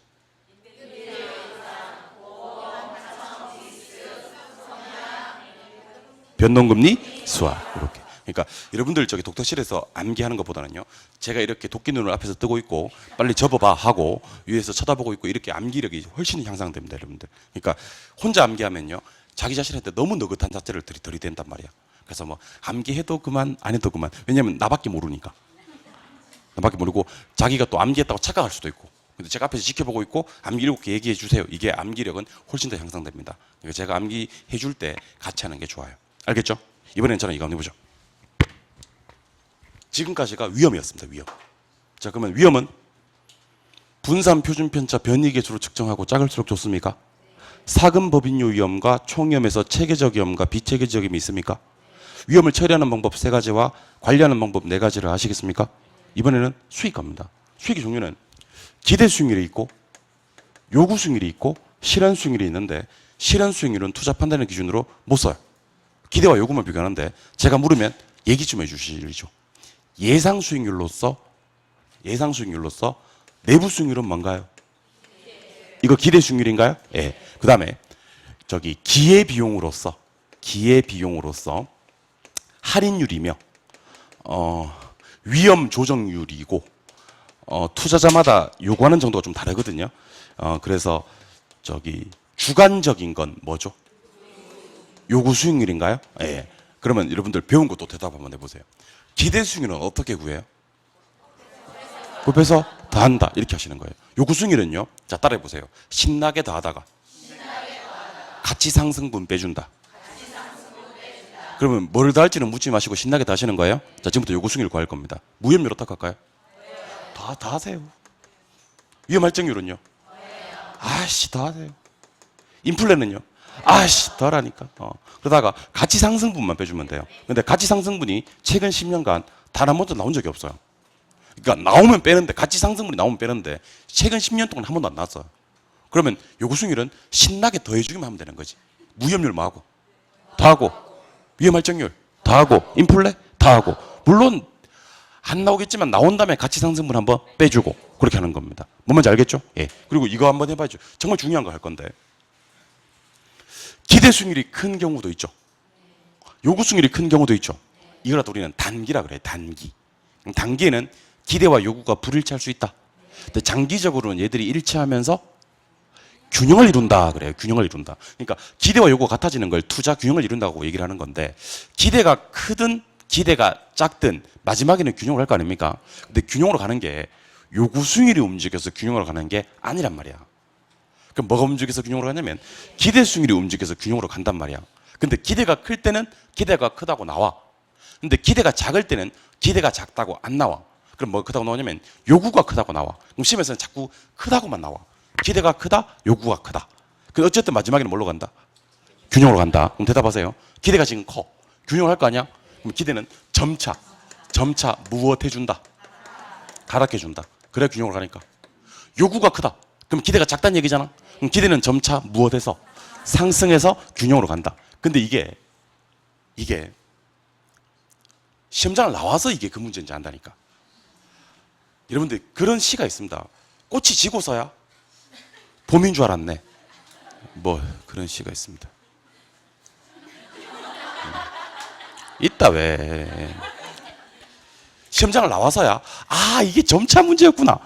변동금리 수합. 이렇게. 그러니까 여러분들 저기 독서실에서 암기하는 것보다는요, 제가 이렇게 도끼 눈을 앞에서 뜨고 있고 빨리 접어봐 하고 위에서 쳐다보고 있고 이렇게 암기력이 훨씬 향상됩니다, 여러분들. 그러니까 혼자 암기하면요, 자기 자신한테 너무 느긋한 자체를 들이댄단 말이야. 그래서 뭐 암기해도 그만 안 해도 그만. 왜냐면 나밖에 모르니까. 나밖에 모르고 자기가 또 암기했다고 착각할 수도 있고. 근데 제가 앞에서 지켜보고 있고 암기 7개 얘기해 주세요. 이게 암기력은 훨씬 더 향상됩니다. 그러니까 제가 암기해 줄 때 같이 하는 게 좋아요. 알겠죠? 이번엔 저는 이거 한번 해보죠. 지금까지가 위험이었습니다. 위험. 자, 그러면 위험은 분산 표준편차 변이계수로 측정하고 작을수록 좋습니까? 사금 법인료 위험과 총위험에서 체계적 위험과 비체계적 위험이 있습니까? 위험을 처리하는 방법 3가지와 관리하는 방법 4가지를 아시겠습니까? 이번에는 수익갑니다. 수익의 종류는 기대 수익률이 있고 요구 수익률이 있고 실현 수익률이 있는데, 실현 수익률은 투자 판단의 기준으로 못 써요. 기대와 요구만 비교하는데 제가 물으면 얘기 좀 해주시죠. 예상 수익률로서 내부 수익률은 뭔가요? 이거 기대 수익률인가요? 예. 네. 그 다음에 저기 기회 비용으로서 할인율이며 위험 조정률이고 투자자마다 요구하는 정도가 좀 다르거든요. 그래서 저기 주관적인 건 뭐죠? 요구 수익률인가요? 예. 네. 그러면 여러분들 배운 것도 대답 한번 해보세요. 기대 수익률은 어떻게 구해요? 곱해서 더한다 이렇게 하시는 거예요. 요구 수익률은요, 자 따라해 보세요. 신나게 더하다가 가치 상승분 빼준다. 그러면 뭘 더할지는 묻지 마시고 신나게 더하시는 거예요. 자, 지금부터 요구 수익률 구할 겁니다. 무위험률 어떻게 할까요? 다 하세요. 위험 할증률은요? 아씨 더 하세요. 인플레는요? 아씨 더하라니까. 그러다가 가치 상승분만 빼주면 돼요. 근데 가치 상승분이 최근 10년간 단 한 번도 나온 적이 없어요. 그러니까 나오면 빼는데, 가치 상승분이 나오면 빼는데 최근 10년 동안 한 번도 안 나왔어요. 그러면 요구 수익률은 신나게 더해주기만 하면 되는 거지. 무위험률 뭐하고? 더하고. 위험 할증률 더하고. 인플레 더하고. 물론 안 나오겠지만 나온 다음에 가치 상승분 한번 빼주고 그렇게 하는 겁니다. 뭔지 알겠죠? 예. 그리고 이거 한번 해봐야죠. 정말 중요한 거 할 건데, 기대 수익률이 큰 경우도 있죠. 요구 수익률이 큰 경우도 있죠. 이거라도 우리는 단기라 그래요. 단기. 단기에는 기대와 요구가 불일치할 수 있다. 근데 장기적으로는 얘들이 일치하면서 균형을 이룬다 그래요. 균형을 이룬다. 그러니까 기대와 요구가 같아지는 걸 투자 균형을 이룬다고 얘기를 하는 건데, 기대가 크든 기대가 작든 마지막에는 균형을 할 거 아닙니까? 근데 균형으로 가는 게 요구 수익률이 움직여서 균형으로 가는 게 아니란 말이야. 그럼 뭐가 움직여서 균형으로 가냐면 기대 수익률이 움직여서 균형으로 간단 말이야. 근데 기대가 클 때는 기대가 크다고 나와. 근데 기대가 작을 때는 기대가 작다고 안 나와. 그럼 뭐가 크다고 나오냐면 요구가 크다고 나와. 그럼 시험에서는 자꾸 크다고만 나와. 기대가 크다, 요구가 크다. 근데 어쨌든 마지막에는 뭘로 간다? 균형으로 간다. 그럼 대답하세요. 기대가 지금 커. 균형을 할 거 아니야? 그럼 기대는 점차 무엇해준다? 가락해준다. 그래야 균형으로 가니까. 요구가 크다. 그럼 기대가 작다는 얘기잖아. 그럼 기대는 점차 무엇해서? 상승해서 균형으로 간다. 근데 이게 시험장을 나와서 이게 그 문제인지 안다니까. 여러분들 그런 시가 있습니다. 꽃이 지고서야 봄인 줄 알았네. 뭐 그런 시가 있습니다. 있다 왜. 시험장을 나와서야 이게 점차 문제였구나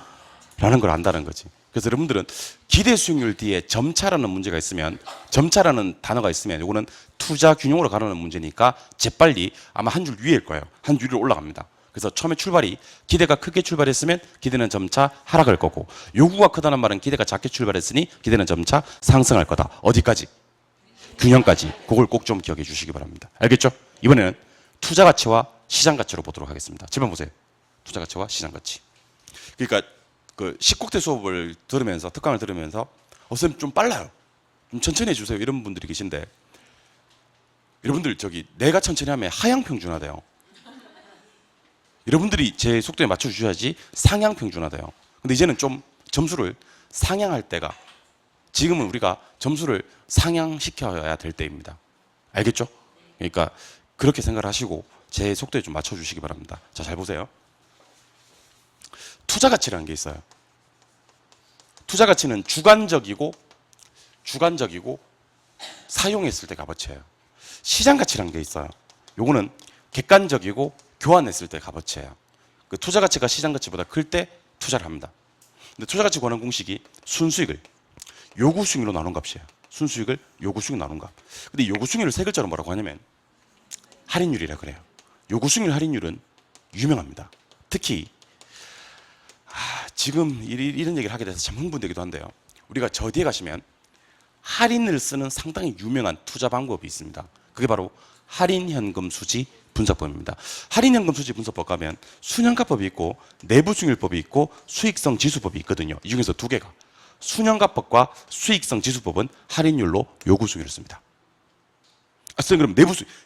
라는 걸 안다는 거지. 그래서 여러분들은 기대 수익률 뒤에 점차라는 문제가 있으면, 점차라는 단어가 있으면 이거는 투자 균형으로 가려는 문제니까 재빨리 아마 한 줄 위일 거예요. 한 줄 위로 올라갑니다. 그래서 처음에 출발이 기대가 크게 출발했으면 기대는 점차 하락할 거고, 요구가 크다는 말은 기대가 작게 출발했으니 기대는 점차 상승할 거다. 어디까지? 균형까지. 그걸 꼭 좀 기억해 주시기 바랍니다. 알겠죠? 이번에는 투자 가치와 시장 가치로 보도록 하겠습니다. 질문 보세요. 투자 가치와 시장 가치. 그러니까 그 10국대 수업을 들으면서, 특강을 들으면서 선생님 좀 빨라요, 좀 천천히 해주세요 이런 분들이 계신데, 여러분들 저기 내가 천천히 하면 하향 평준화돼요. 여러분들이 제 속도에 맞춰 주셔야지 상향 평준화돼요. 근데 이제는 좀 점수를 상향할 때가, 지금은 우리가 점수를 상향시켜야 될 때입니다. 알겠죠? 그러니까 그렇게 생각을 하시고 제 속도에 좀 맞춰 주시기 바랍니다. 자, 잘 보세요. 투자 가치라는 게 있어요. 투자 가치는 주관적이고 사용했을 때 값어치예요. 시장 가치라는 게 있어요. 요거는 객관적이고 교환했을 때 값어치예요. 그 투자 가치가 시장 가치보다 클 때 투자를 합니다. 근데 투자 가치 관한 공식이 순수익을 요구 수익률로 나눈 값이에요. 순수익을 요구 수익 나눈 값. 근데 요구 수익률을 세 글자로 뭐라고 하냐면 할인율이라 그래요. 요구 수익률 할인율은 유명합니다. 특히 지금 이런 얘기를 하게 돼서 참 흥분되기도 한데요. 우리가 저 뒤에 가시면 할인을 쓰는 상당히 유명한 투자 방법이 있습니다. 그게 바로 할인현금 수지 분석법입니다. 할인현금 수지 분석법 가면 순현가법이 있고 내부수익률법이 있고 수익성 지수법이 있거든요. 이 중에서 두 개가, 순현가법과 수익성 지수법은 할인율로 요구 수익률을 씁니다. 그럼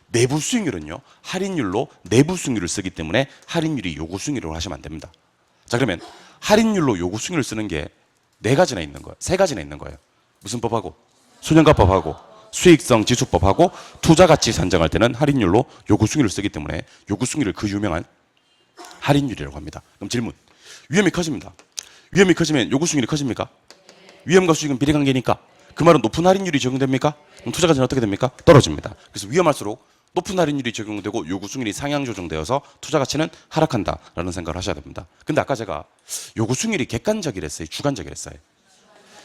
내부 수익률은요, 할인율로 내부 수익률을 쓰기 때문에 할인율이 요구 수익률로 하시면 안 됩니다. 자, 그러면 할인율로 요구 수익률을 쓰는 게 네 가지나 있는 거예요. 세 가지나 있는 거예요. 무슨 법하고? 순현가법하고 수익성 지수법하고 투자 가치 산정할 때는 할인율로 요구 수익률을 쓰기 때문에 요구 수익률을 그 유명한 할인율이라고 합니다. 그럼 질문. 위험이 커집니다. 위험이 커지면 요구 수익률이 커집니까? 위험과 수익은 비례관계니까 그 말은 높은 할인율이 적용됩니까? 그럼 투자 가치는 어떻게 됩니까? 떨어집니다. 그래서 위험할수록 높은 할인율이 적용되고 요구 수익률이 상향 조정되어서 투자 가치는 하락한다라는 생각을 하셔야 됩니다. 근데 아까 제가 요구 수익률이 객관적이랬어요, 주관적이랬어요?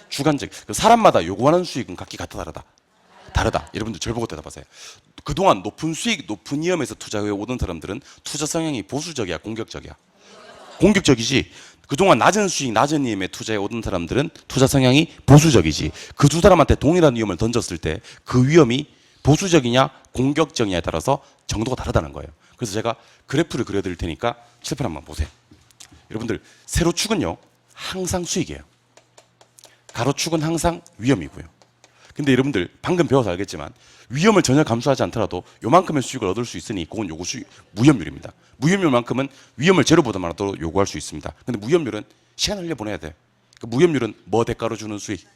주관적. 사람마다 요구하는 수익은 각기 같다 다르다. 여러분들 저를 보고 대답하세요. 그동안 높은 수익, 높은 위험에서 투자해 오던 사람들은 투자 성향이 보수적이야, 공격적이야? 공격적이지. 그동안 낮은 수익, 낮은 위험에 투자해 오던 사람들은 투자 성향이 보수적이지. 그 두 사람한테 동일한 위험을 던졌을 때 그 위험이 보수적이냐 공격적이냐에 따라서 정도가 다르다는 거예요. 그래서 제가 그래프를 그려드릴 테니까 칠판 한번 보세요. 여러분들 세로축은요 항상 수익이에요. 가로축은 항상 위험이고요. 근데 여러분들 방금 배워서 알겠지만 위험을 전혀 감수하지 않더라도 요만큼의 수익을 얻을 수 있으니 그건 요거 무협률입니다. 무협률만큼은 위험을 제로보다 많아도 요구할 수 있습니다. 근데 무협률은 시간을 흘려보내야 돼요. 그 무협률은 뭐 대가로 주는 수익?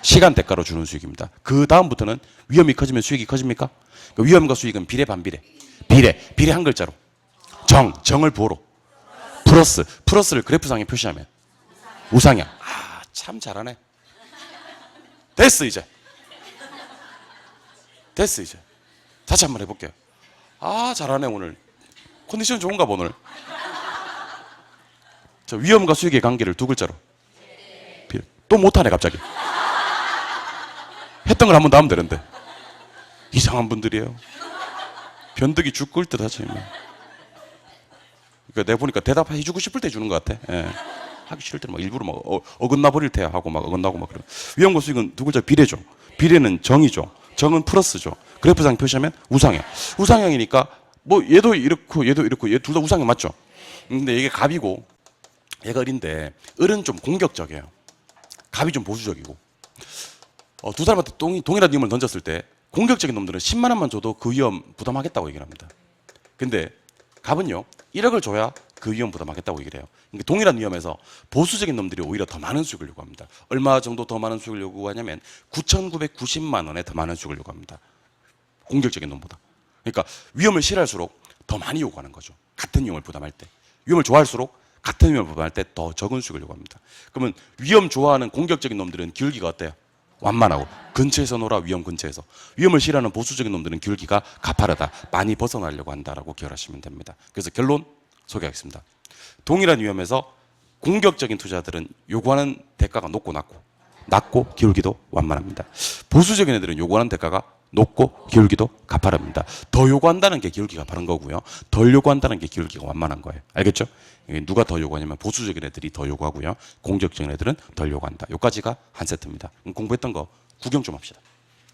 시간 대가로 주는 수익입니다. 그 다음부터는 위험이 커지면 수익이 커집니까? 그 위험과 수익은 비례 반비례. 비례 한 글자로. 정을 보로. 플러스를 그래프상에 표시하면 우상향. 참 잘하네. 됐어 이제. 다시 한번 해볼게요. 잘하네 오늘. 컨디션 좋은가 봐 오늘. 저 위험과 수익의 관계를 두 글자로. 또 못하네 갑자기. 했던 걸 한 번 더 하면 되는데. 이상한 분들이에요. 변덕이 죽을 듯 하지. 그러니까 내가 보니까 대답해주고 싶을 때 주는 것 같아. 예. 하기 싫을 때는 막 일부러 막 어긋나 버릴 때 하고 막 어긋나고 막 그래. 위험과 수익은 두 글자 비례죠. 비례는 정이죠. 정은 플러스죠. 그래프상 표시하면 우상향. 우상향이니까 뭐 얘도 이렇고 얘도 이렇고 얘 둘 다 우상향 맞죠? 근데 이게 갑이고 얘가 을인데 을은 좀 공격적이에요. 갑이 좀 보수적이고. 두 사람한테 동일한 위험을 던졌을 때 공격적인 놈들은 10만 원만 줘도 그 위험 부담하겠다고 얘기를 합니다. 근데 갑은요 1억을 줘야 그 위험 부담하겠다고 얘기를 해요. 그러니까 동일한 위험에서 보수적인 놈들이 오히려 더 많은 수익을 요구합니다. 얼마 정도 더 많은 수익을 요구하냐면 9,990만 원에 더 많은 수익을 요구합니다. 공격적인 놈보다. 그러니까 위험을 싫어할수록 더 많이 요구하는 거죠. 같은 위험을 부담할 때. 위험을 좋아할수록 같은 위험을 부담할 때 더 적은 수익을 요구합니다. 그러면 위험 좋아하는 공격적인 놈들은 기울기가 어때요? 완만하고. 근처에서 놀아. 위험 근처에서. 위험을 싫어하는 보수적인 놈들은 기울기가 가파르다. 많이 벗어나려고 한다라고 기억하시면 됩니다. 그래서 결론 소개하겠습니다. 동일한 위험에서 공격적인 투자들은 요구하는 대가가 낮고 기울기도 완만합니다. 보수적인 애들은 요구하는 대가가 높고 기울기도 가파릅니다. 더 요구한다는 게 기울기가 가파른 거고요. 덜 요구한다는 게 기울기가 완만한 거예요. 알겠죠? 누가 더 요구하냐면 보수적인 애들이 더 요구하고요. 공격적인 애들은 덜 요구한다. 여기까지가 한 세트입니다. 공부했던 거 구경 좀 합시다.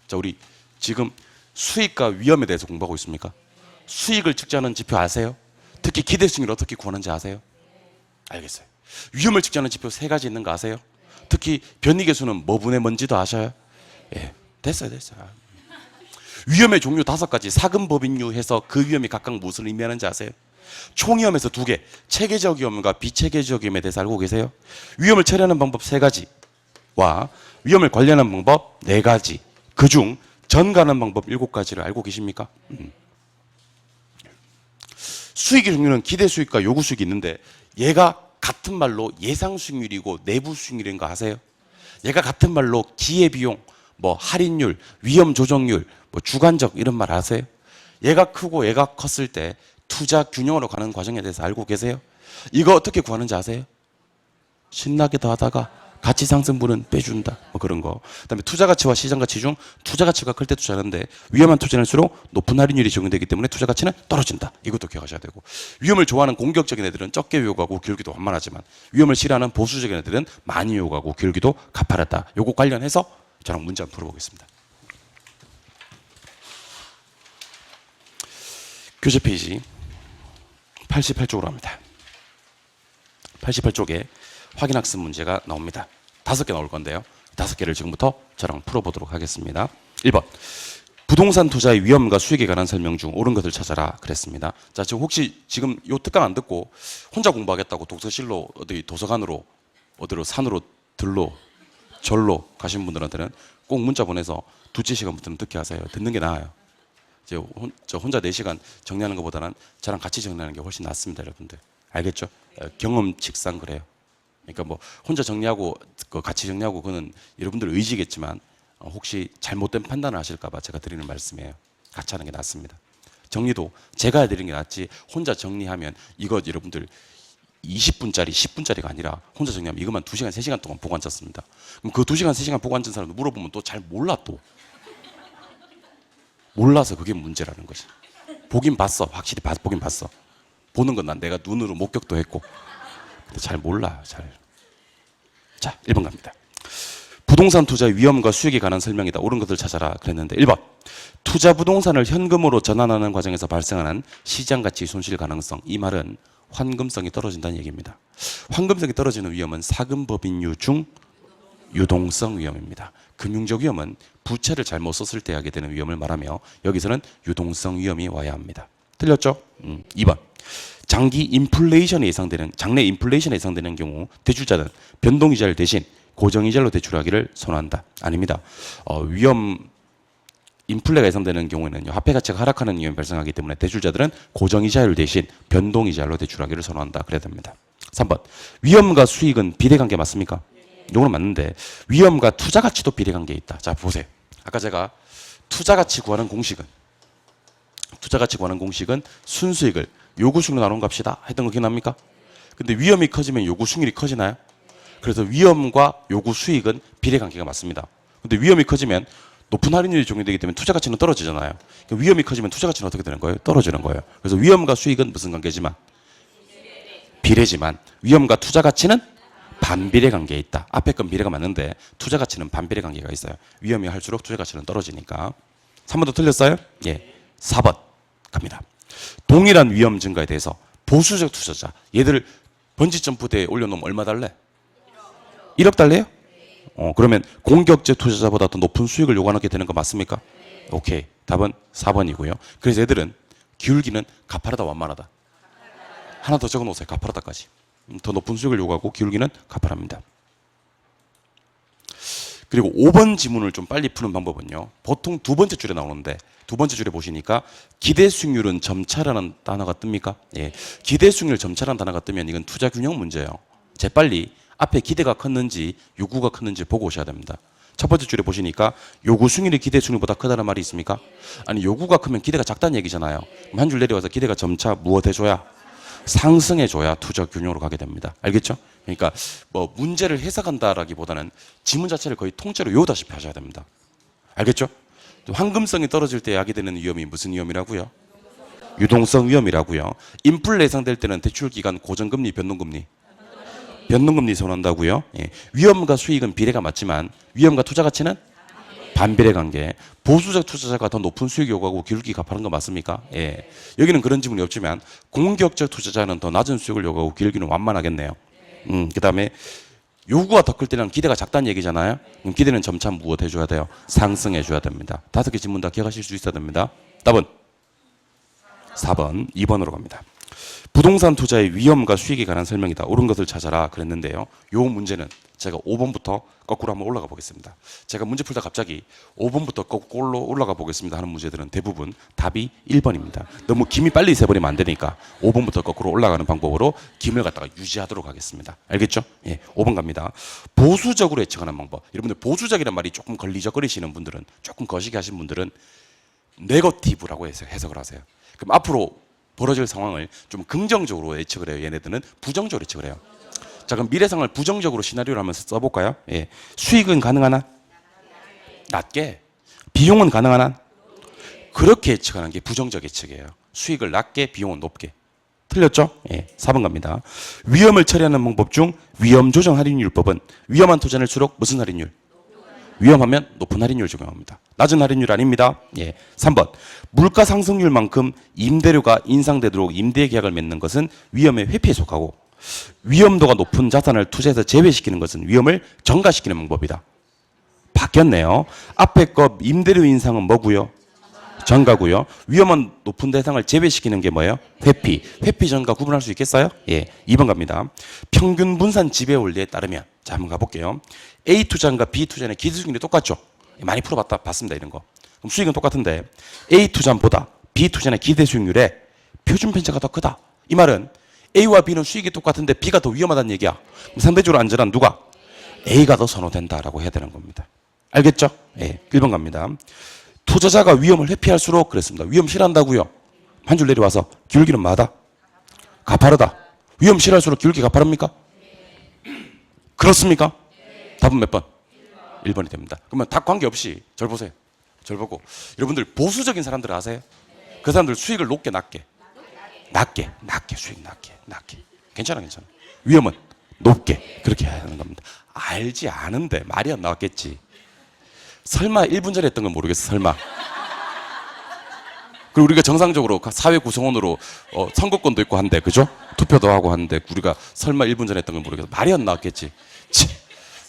자, 우리 지금 수익과 위험에 대해서 공부하고 있습니까? 수익을 측정하는 지표 아세요? 특히 기대 수익률을 어떻게 구하는지 아세요? 알겠어요. 위험을 측정하는 지표 세 가지 있는 거 아세요? 특히 변이계수는 뭐 분의 뭔지도 아셔요? 예, 됐어요. 위험의 종류 5가지, 사금, 법인류 해서 그 위험이 각각 무엇을 의미하는지 아세요? 총위험에서 2개, 체계적 위험과 비체계적 위험에 대해서 알고 계세요? 위험을 처리하는 방법 3가지와 위험을 관리하는 방법 4가지, 그중 전가하는 방법 7가지를 알고 계십니까? 수익의 종류는 기대 수익과 요구 수익이 있는데 얘가 같은 말로 예상 수익률이고 내부 수익률인 거 아세요? 얘가 같은 말로 기회비용, 뭐 할인율, 위험 조정률, 뭐 주관적 이런 말 아세요? 얘가 크고 얘가 컸을 때 투자 균형으로 가는 과정에 대해서 알고 계세요? 이거 어떻게 구하는지 아세요? 신나게 더 하다가 가치 상승분은 빼준다. 뭐 그런 거. 그다음에 투자 가치와 시장 가치 중 투자 가치가 클 때 투자하는데 위험한 투자일수록 높은 할인율이 적용되기 때문에 투자 가치는 떨어진다. 이것도 기억하셔야 되고. 위험을 좋아하는 공격적인 애들은 적게 요구하고 기울기도 완만하지만 위험을 싫어하는 보수적인 애들은 많이 요구하고 기울기도 가파르다. 요거 관련해서 저랑 문제 한번 풀어보겠습니다. 교재 페이지 88쪽으로 합니다. 88쪽에 확인학습 문제가 나옵니다. 5개 나올 건데요. 5개를 지금부터 저랑 풀어보도록 하겠습니다. 1번. 부동산 투자의 위험과 수익에 관한 설명 중 옳은 것을 찾아라 그랬습니다. 자, 지금 혹시 지금 요 특강 안 듣고 혼자 공부하겠다고 독서실로 어디 도서관으로 어디로 산으로 들로 절로 가신 분들한테는 꼭 문자 보내서 두째 시간부터는 듣게 하세요. 듣는 게 나아요. 저 혼자 4시간 정리하는 것보다는 저랑 같이 정리하는 게 훨씬 낫습니다, 여러분들. 알겠죠? 경험칙상 그래요. 그러니까 뭐 혼자 정리하고 같이 정리하고 그거는 여러분들 의지겠지만 혹시 잘못된 판단을 하실까봐 제가 드리는 말씀이에요. 같이 하는 게 낫습니다. 정리도 제가 해드리는 게 낫지 혼자 정리하면 이거 여러분들 20분짜리 10분짜리가 아니라 혼자 정리하면 이것만 2시간 3시간 동안 보고 앉았습니다. 그럼 그 2시간 3시간 보고 앉은 사람도 물어보면 또 잘 몰라 또. 몰라서 그게 문제라는 거지. 보긴 봤어. 확실히 보긴 봤어. 보는 건 난 내가 눈으로 목격도 했고 근데 잘 몰라. 잘. 자, 1번 갑니다. 부동산 투자의 위험과 수익에 관한 설명이다. 옳은 것을 찾아라 그랬는데 1번. 투자 부동산을 현금으로 전환하는 과정에서 발생하는 시장가치 손실 가능성. 이 말은 환금성이 떨어진다는 얘기입니다. 환금성이 떨어지는 위험은 사금법인류 중 유동성 위험입니다. 금융적 위험은 부채를 잘못 썼을 때 하게 되는 위험을 말하며 여기서는 유동성 위험이 와야 합니다. 틀렸죠? 2번. 장기 인플레이션이 예상되는 장래 인플레이션이 예상되는 경우 대출자는 변동이자를 대신 고정이자로 대출하기를 선호한다. 아닙니다. 위험 인플레가 예상되는 경우에는 화폐 가치가 하락하는 위험이 발생하기 때문에 대출자들은 고정이자율 대신 변동이자로 대출하기를 선호한다. 그래야 됩니다. 3번. 위험과 수익은 비례관계 맞습니까? 이거는 맞는데 위험과 투자 가치도 비례관계에 있다. 자, 보세요. 아까 제가 투자 가치 구하는 공식은 순수익을 요구 수익으로 나눈 값이다 했던 거 기억납니까? 근데 위험이 커지면 요구 수익률이 커지나요? 그래서 위험과 요구 수익은 비례관계가 맞습니다. 근데 위험이 커지면 높은 할인율이 적용되기 때문에 투자 가치는 떨어지잖아요. 그러니까 위험이 커지면 투자 가치는 어떻게 되는 거예요? 떨어지는 거예요. 그래서 위험과 수익은 무슨 관계지만? 비례지만 위험과 투자 가치는 반비례 관계에 있다. 앞에 건 비례가 맞는데 투자 가치는 반비례 관계가 있어요. 위험이 할수록 투자 가치는 떨어지니까. 3번도 틀렸어요? 예. 4번 갑니다. 동일한 위험 증가에 대해서 보수적 투자자 얘들 번지점프대에 올려놓으면 얼마 달래? 1억 달래요? 그러면 공격적 투자자보다 더 높은 수익을 요구하게 되는 거 맞습니까? 오케이. 답은 4번이고요. 그래서 얘들은 기울기는 가파르다 완만하다. 하나 더 적어 놓으세요. 가파르다까지. 더 높은 수익을 요구하고 기울기는 가파릅니다. 그리고 5번 지문을 좀 빨리 푸는 방법은요. 보통 2번째 줄에 나오는데 2번째 줄에 보시니까 기대 수익률은 점차라는 단어가 뜹니까? 예. 기대 수익률 점차라는 단어가 뜨면 이건 투자 균형 문제예요. 재빨리 앞에 기대가 컸는지 요구가 컸는지 보고 오셔야 됩니다. 첫 번째 줄에 보시니까 요구 수익률이 기대 수익률보다 크다는 말이 있습니까? 아니 요구가 크면 기대가 작다는 얘기잖아요. 그럼 한 줄 내려와서 기대가 점차 무엇 해줘야? 상승해줘야 투자 균형으로 가게 됩니다. 알겠죠? 그러니까 뭐 문제를 해석한다라기보다는 지문 자체를 거의 통째로 외우다시피 하셔야 됩니다. 알겠죠? 황금성이 떨어질 때 야기 되는 위험이 무슨 위험이라고요? 유동성 위험이라고요. 인플레 예상될 때는 대출기간 고정금리, 변동금리? 변동금리 선호한다고요. 예. 위험과 수익은 비례가 맞지만 위험과 투자 가치는 반비례 관계. 보수적 투자자가 더 높은 수익 요구하고 기울기 가파른 거 맞습니까? 예. 여기는 그런 지문이 없지만 공격적 투자자는 더 낮은 수익을 요구하고 기울기는 완만하겠네요. 그다음에 요구가 더 클 때는 기대가 작다는 얘기잖아요. 그럼 기대는 점차 무엇 해줘야 돼요? 상승해 줘야 됩니다. 5개 질문 다 기억하실 수 있어야 됩니다. 답은 4번, 2번으로 갑니다. 부동산 투자의 위험과 수익에 관한 설명이다. 옳은 것을 찾아라 그랬는데요. 요 문제는 제가 5번부터 거꾸로 한번 올라가 보겠습니다. 제가 문제 풀다 갑자기 5번부터 거꾸로 올라가 보겠습니다 하는 문제들은 대부분 답이 1번입니다. 너무 김이 빨리 세버리면 안 되니까 5번부터 거꾸로 올라가는 방법으로 김을 갖다가 유지하도록 하겠습니다. 알겠죠? 예, 5번 갑니다. 보수적으로 예측하는 방법. 여러분들 보수적이라는 말이 조금 걸리적거리시는 분들은, 조금 거시기 하신 분들은 네거티브라고 해석을 하세요. 그럼 앞으로 벌어질 상황을 좀 긍정적으로 예측을 해요. 얘네들은 부정적으로 예측을 해요. 자, 그럼 미래 상황을 부정적으로 시나리오를 하면서 써볼까요? 예. 수익은 가능한 한? 낮게. 비용은 가능한 한? 그렇게 예측하는 게 부정적 예측이에요. 수익을 낮게, 비용은 높게. 틀렸죠? 예. 4번 갑니다. 위험을 처리하는 방법 중 위험 조정 할인율법은 위험한 투자일수록 무슨 할인율? 위험하면 높은 할인율 적용합니다. 낮은 할인율 아닙니다. 예. 3번. 물가 상승률만큼 임대료가 인상되도록 임대 계약을 맺는 것은 위험의 회피에 속하고 위험도가 높은 자산을 투자해서 제외시키는 것은 위험을 전가시키는 방법이다. 바뀌었네요. 앞에 거 임대료 인상은 뭐고요? 전가고요. 위험한 높은 대상을 제외시키는 게 뭐예요? 회피. 회피 전가 구분할 수 있겠어요? 예. 2번 갑니다. 평균 분산 지배 원리에 따르면, 자, 한번 가볼게요. A 투자과 B 투자는 기대수익률이 똑같죠? 많이 봤습니다, 이런 거. 그럼 수익은 똑같은데 A 투자보다 B 투자의 기대수익률에 표준 편차가 더 크다. 이 말은 A와 B는 수익이 똑같은데 B가 더 위험하다는 얘기야. 그럼 상대적으로 안전한 누가? A가 더 선호된다라고 해야 되는 겁니다. 알겠죠? 예. 1번 갑니다. 투자자가 위험을 회피할수록 그랬습니다. 위험 싫어한다고요. 한 줄 내려와서 기울기는 마다 가파르다. 위험 싫어할수록 기울기 가파릅니까? 그렇습니까? 답은 몇 번? 1번이 됩니다. 그러면 답 관계없이 절 보세요. 절 보고 여러분들 보수적인 사람들 아세요? 그 사람들 수익을 높게 낮게 수익 낮게 괜찮아. 위험은 높게 그렇게 해야 하는 겁니다. 알지 않은데 말이 안 나왔겠지. 설마 1분 전에 했던 건 모르겠어. 설마. 그리고 우리가 정상적으로 사회 구성원으로 선거권도 있고 한데, 그죠? 투표도 하고 하는데 우리가 설마 1분 전에 했던 건 모르겠어. 말이 안 나왔겠지.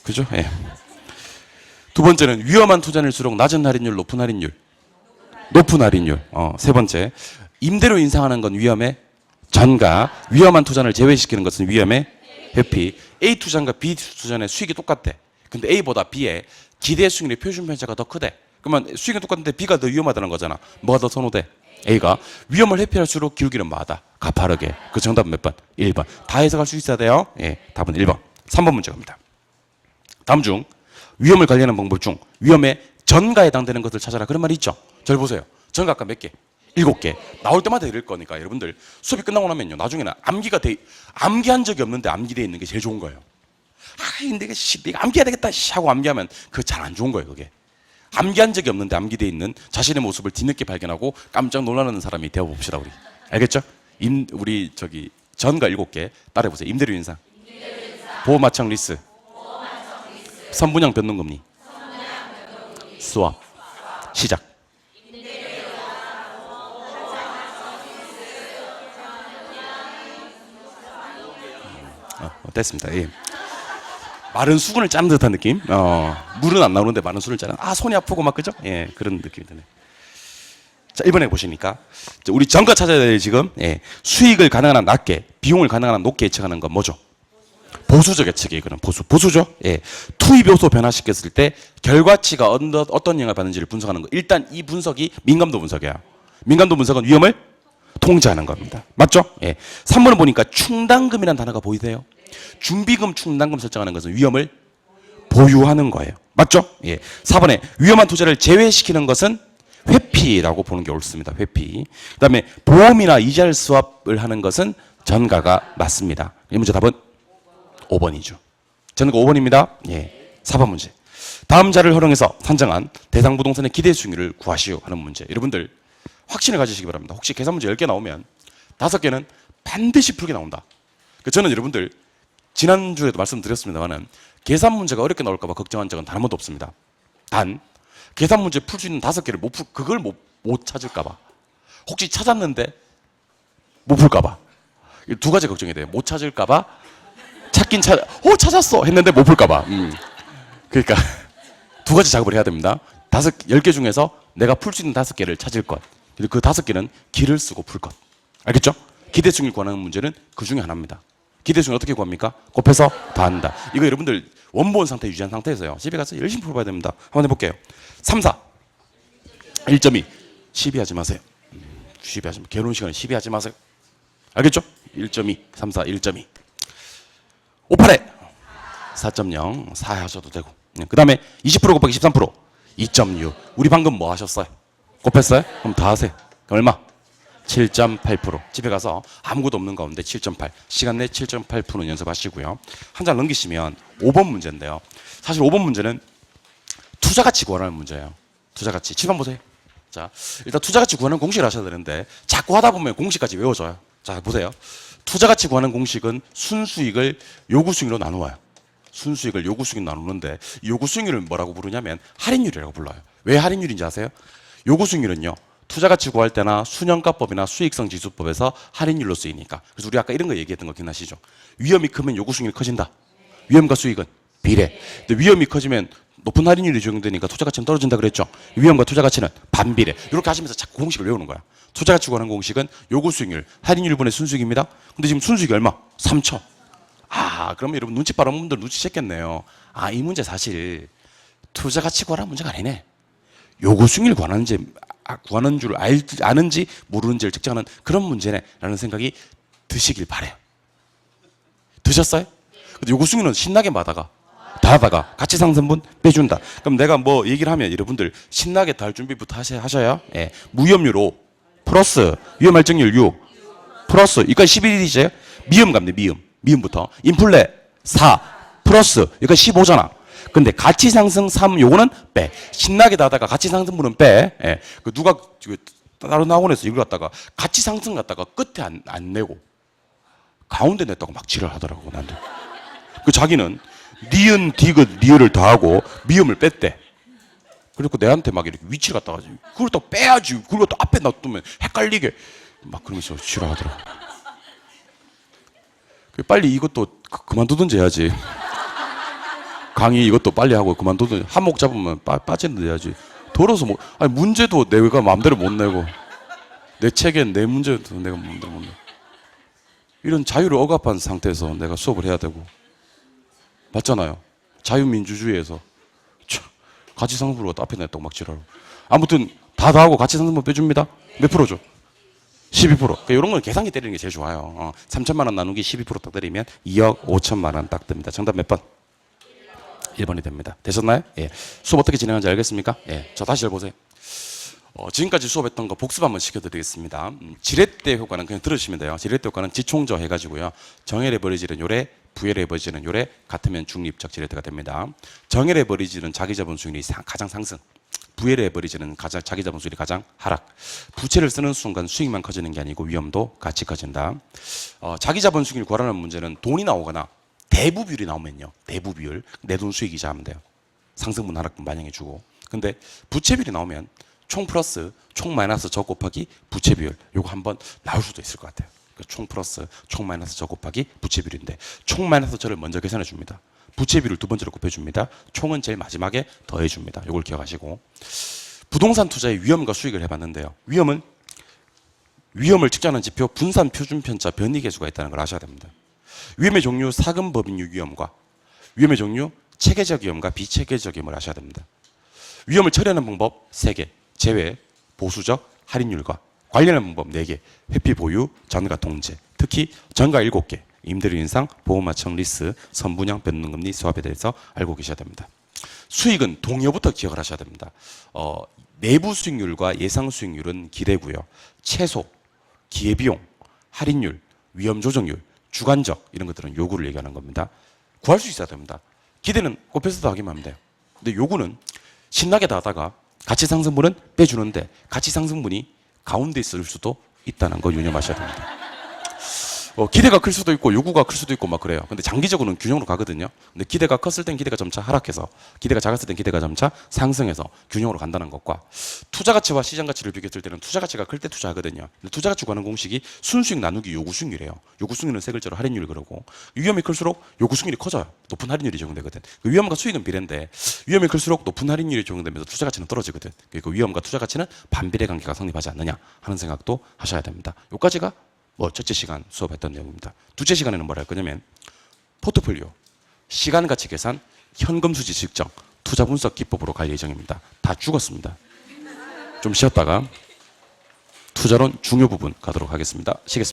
그죠? 예. 두 번째는 위험한 투자일수록 낮은 할인율, 높은 할인율. 높은 할인율. 세 번째. 임대료 인상하는 건 위험해. 전가. 위험한 투자를 제외시키는 것은 위험해. 회피. A 투자과 B 투자의 수익이 똑같대. 근데 A보다 B의 기대 수익률의 표준 편차가 더 크대. 그러면 수익은 똑같은데 B가 더 위험하다는 거잖아. 뭐가 더 선호돼? A가. 위험을 회피할수록 기울기는 마다 가파르게. 그 정답은 몇 번? 1번. 다 해석할 수 있어야 돼요. 예, 답은 1번. 3번 문제 갑니다. 다음 중 위험을 관리하는 방법 중 위험에 전가에 해당되는 것을 찾아라. 그런 말이 있죠. 절 보세요. 전가 아까 몇 개? 7개. 나올 때마다 이럴 거니까 여러분들 수업이 끝나고 나면요. 나중에는 암기한 적이 없는데 암기되어 있는 게 제일 좋은 거예요. 내가 암기해야 되겠다 하고 암기하면 그거 잘 안 좋은 거예요. 그게. 암기한 적이 없는데 암기되어 있는 자신의 모습을 뒤늦게 발견하고 깜짝 놀라는 사람이 되어봅시다. 우리. 알겠죠? 우리 전가 7개 따라해보세요. 임대료 인상, 보호마청 리스, 선분양 변동금리, 수업, 시작. 됐습니다. 예. 마른 수건을 짜는 듯한 느낌. 물은 안 나오는데 마른 수건을 짜는. 손이 아프고 막 그죠? 예, 그런 느낌이 드네. 자, 1번에 보시니까 우리 전가 찾아야 될 지금 수익을 가능한 한 낮게, 비용을 가능한 한 높게 예측하는 건 뭐죠? 보수적 예측이에요. 그럼 보수죠? 예. 투입 요소 변화시켰을 때 결과치가 어떤 영향을 받는지를 분석하는 거. 일단 이 분석이 민감도 분석이야. 민감도 분석은 위험을 통제하는 겁니다. 맞죠? 예. 3번을 보니까 충당금이라는 단어가 보이세요? 준비금, 충당금 설정하는 것은 위험을 보유하는 거예요. 맞죠? 예. 4번에 위험한 투자를 제외시키는 것은 회피라고 보는 게 옳습니다. 회피. 그 다음에 보험이나 이자를 수합을 하는 것은 전가가 맞습니다. 이 문제 답은 5번이죠. 전가 5번입니다. 예. 4번 문제. 다음 자를 활용해서 산정한 대상 부동산의 기대 수익률을 구하시오 하는 문제. 여러분들 확신을 가지시기 바랍니다. 혹시 계산 문제 10개 나오면 5개는 반드시 풀게 나온다. 저는 여러분들 지난주에도 말씀드렸습니다만 계산 문제가 어렵게 나올까 봐 걱정한 적은 단 한 번도 없습니다. 단 계산 문제 풀 수 있는 5개를 그걸 못 찾을까 봐. 혹시 찾았는데 못 풀까 봐. 두 가지 걱정이 돼요. 못 찾을까 봐 찾긴 찾았어 했는데 못 풀까봐. 그러니까 두 가지 작업을 해야 됩니다. 10개 중에서 내가 풀 수 있는 5개를 찾을 것. 그리고 그 5개는 기를 쓰고 풀 것. 알겠죠? 기대수익을 구하는 문제는 그 중에 하나입니다. 기대수익을 어떻게 구합니까? 곱해서 더한다. 이거 여러분들 원본 상태 유지한 상태에서요. 집에 가서 열심히 풀어봐야 됩니다. 한번 해볼게요. 3, 4. 1.2. 시비하지 마세요. 시비하지 마세요. 결혼 시간에 시비하지 마세요. 알겠죠? 1.2. 3, 4, 1.2. 5, 8에 4.0. 4 하셔도 되고. 그 다음에 20% 곱하기 13%. 2.6. 우리 방금 뭐 하셨어요? 곱했어요? 그럼 다 하세요. 그럼 얼마? 7.8%. 집에 가서 아무것도 없는 가운데 7.8. 시간 내 7.8%는 연습하시고요. 한 장 넘기시면 5번 문제인데요. 사실 5번 문제는 투자가치 구하라는 문제예요. 투자가치. 7번 보세요. 자, 일단 투자가치 구하는 공식을 하셔야 되는데 자꾸 하다 보면 공식까지 외워져요. 자, 보세요. 투자가치 구하는 공식은 순수익을 요구수익으로 나누어요. 순수익을 요구수익으로 나누는데 요구수익률을 뭐라고 부르냐면 할인율이라고 불러요. 왜 할인율인지 아세요? 요구수익률은요. 투자가치 구할 때나 순현가법이나 수익성 지수법에서 할인율로 쓰이니까. 그래서 우리 아까 이런 거 얘기했던 거 기억나시죠? 위험이 크면 요구수익률이 커진다. 위험과 수익은 비례. 근데 위험이 커지면 높은 할인율이 적용되니까 투자가치는 떨어진다 그랬죠? 위험과 투자가치는 반비례. 이렇게 하시면서 자꾸 공식을 외우는 거야. 투자가치 구하는 공식은 요구수익률, 할인율분의 순수익입니다. 근데 지금 순수익이 얼마? 3천. 아, 그러면 여러분 눈치 빠른 분들 눈치챘겠네요. 아, 이 문제 사실 투자가치 구하라는 문제가 아니네. 요구수익률 구하는 줄 아는지 모르는지를 측정하는 그런 문제네 라는 생각이 드시길 바래요. 드셨어요? 근데 요구수익률은 신나게 다 하다가 가치상승분 빼준다. 그럼 내가 뭐 얘기를 하면 여러분들 신나게 다 할 준비부터 하셔야. 예. 무위험률 5 플러스 위험할증률 6 플러스 여기까지 11이죠. 미음 갑니다. 미음부터 인플레 4 플러스 여기까지 15잖아. 근데 가치상승 3 요거는 빼. 신나게 다다가 가치상승분은 빼. 예. 그 누가 다른 학원에서 이걸 갖다가 가치상승 갖다가 끝에 안 내고 가운데 냈다고 막 지랄하더라고 나한테. 그 자기는 니은 디귿 리을을 더하고 미음을 뺐대. 그리고 내한테 막 이렇게 위치를 갖다가 그걸 또 빼야지. 그걸 또 앞에 놔두면 헷갈리게 막 그러면서 지랄하더라고. 빨리 이것도 그만두든지 해야지. 강의 이것도 빨리 하고 그만두든지. 한몫 잡으면 빠지는데 해야지. 더러워서 뭐 아니 문제도 내가 마음대로 못 내고 내 책엔 내 문제도 내가 마음대로 못 내고 이런 자유를 억압한 상태에서 내가 수업을 해야 되고 맞잖아요. 자유민주주의에서 가치상승분을 앞에 냈다고 막 지랄하고. 아무튼 다 하고 가치상승분 빼줍니다. 몇 프로죠? 12%. 그러니까 이런 건 계산기 때리는 게 제일 좋아요. 3천만 원 나누기 12%딱 때리면 2억 5천만 원 딱 듭니다. 정답 몇 번? 1번이 됩니다. 되셨나요? 예. 수업 어떻게 진행하는지 알겠습니까? 예. 저 다시 해보세요. 지금까지 수업했던 거 복습 한번 시켜드리겠습니다. 지렛대 효과는 그냥 들으시면 돼요. 지렛대 효과는 지총저 해가지고요. 정헬에 버리지는 요래, 부헬에 버리지는 요래, 같으면 중립적 지렛대가 됩니다. 정헬에 버리지는 자기자본 수익률이 가장 상승. 부헬에 버리지는 자기자본 수익률이 가장 하락. 부채를 쓰는 순간 수익만 커지는 게 아니고 위험도 같이 커진다. 자기자본 수익률 구하라는 문제는 돈이 나오거나 대부 비율이 나오면요. 대부 비율. 내 돈 수익이자 하면 돼요. 상승분 하락분 반영해주고. 근데 부채 비율이 나오면 총 플러스 총 마이너스 저 곱하기 부채 비율. 요거 한번 나올 수도 있을 것 같아요. 총 플러스 총 마이너스 저 곱하기 부채 비율인데 총 마이너스 저를 먼저 계산해 줍니다. 부채 비율을 두 번째로 곱해줍니다. 총은 제일 마지막에 더해줍니다. 요걸 기억하시고. 부동산 투자의 위험과 수익을 해봤는데요. 위험을 측정하는 지표 분산 표준편차 변이계수가 있다는 걸 아셔야 됩니다. 위험의 종류 사금법인유 위험과 위험의 종류 체계적 위험과 비체계적 위험을 아셔야 됩니다. 위험을 처리하는 방법 3개, 제외, 보수적, 할인율과 관련한 방법 4개, 회피 보유, 전가 통제, 특히 전가 7개, 임대료 인상, 보험하청 리스, 선분양, 변동금리, 수합에 대해서 알고 계셔야 됩니다. 수익은 동의어부터 기억을 하셔야 됩니다. 내부 수익률과 예상 수익률은 기대고요. 최소, 기회비용, 할인율, 위험 조정률, 주관적 이런 것들은 요구를 얘기하는 겁니다. 구할 수 있어야 됩니다. 기대는 곱해서 더하기만 하면 돼요. 근데 요구는 신나게 다 하다가 가치상승분은 빼주는데 가치상승분이 가운데 있을 수도 있다는 거 유념하셔야 됩니다. 기대가 클 수도 있고 요구가 클 수도 있고 막 그래요. 근데 장기적으로는 균형으로 가거든요. 근데 기대가 컸을 땐 기대가 점차 하락해서, 기대가 작았을 땐 기대가 점차 상승해서 균형으로 간다는 것과, 투자 가치와 시장 가치를 비교했을 때는 투자 가치가 클 때 투자하거든요. 근데 투자 가치 구하는 공식이 순수익 나누기 요구 수익률이에요. 요구 수익률은 세 글자로 할인율 그러고, 위험이 클수록 요구 수익률이 커져요. 높은 할인율이 적용되거든. 그 위험과 수익은 비례인데 위험이 클수록 높은 할인율이 적용되면서 투자 가치는 떨어지거든. 그 위험과 투자 가치는 반비례 관계가 성립하지 않느냐 하는 생각도 하셔야 됩니다. 여기까지가 첫째 시간 수업했던 내용입니다. 둘째 시간에는 뭘 할 거냐면 포트폴리오, 시간 가치 계산, 현금 수지 측정, 투자 분석 기법으로 갈 예정입니다. 다 죽었습니다. 좀 쉬었다가 투자론 중요 부분 가도록 하겠습니다. 쉬겠습니다.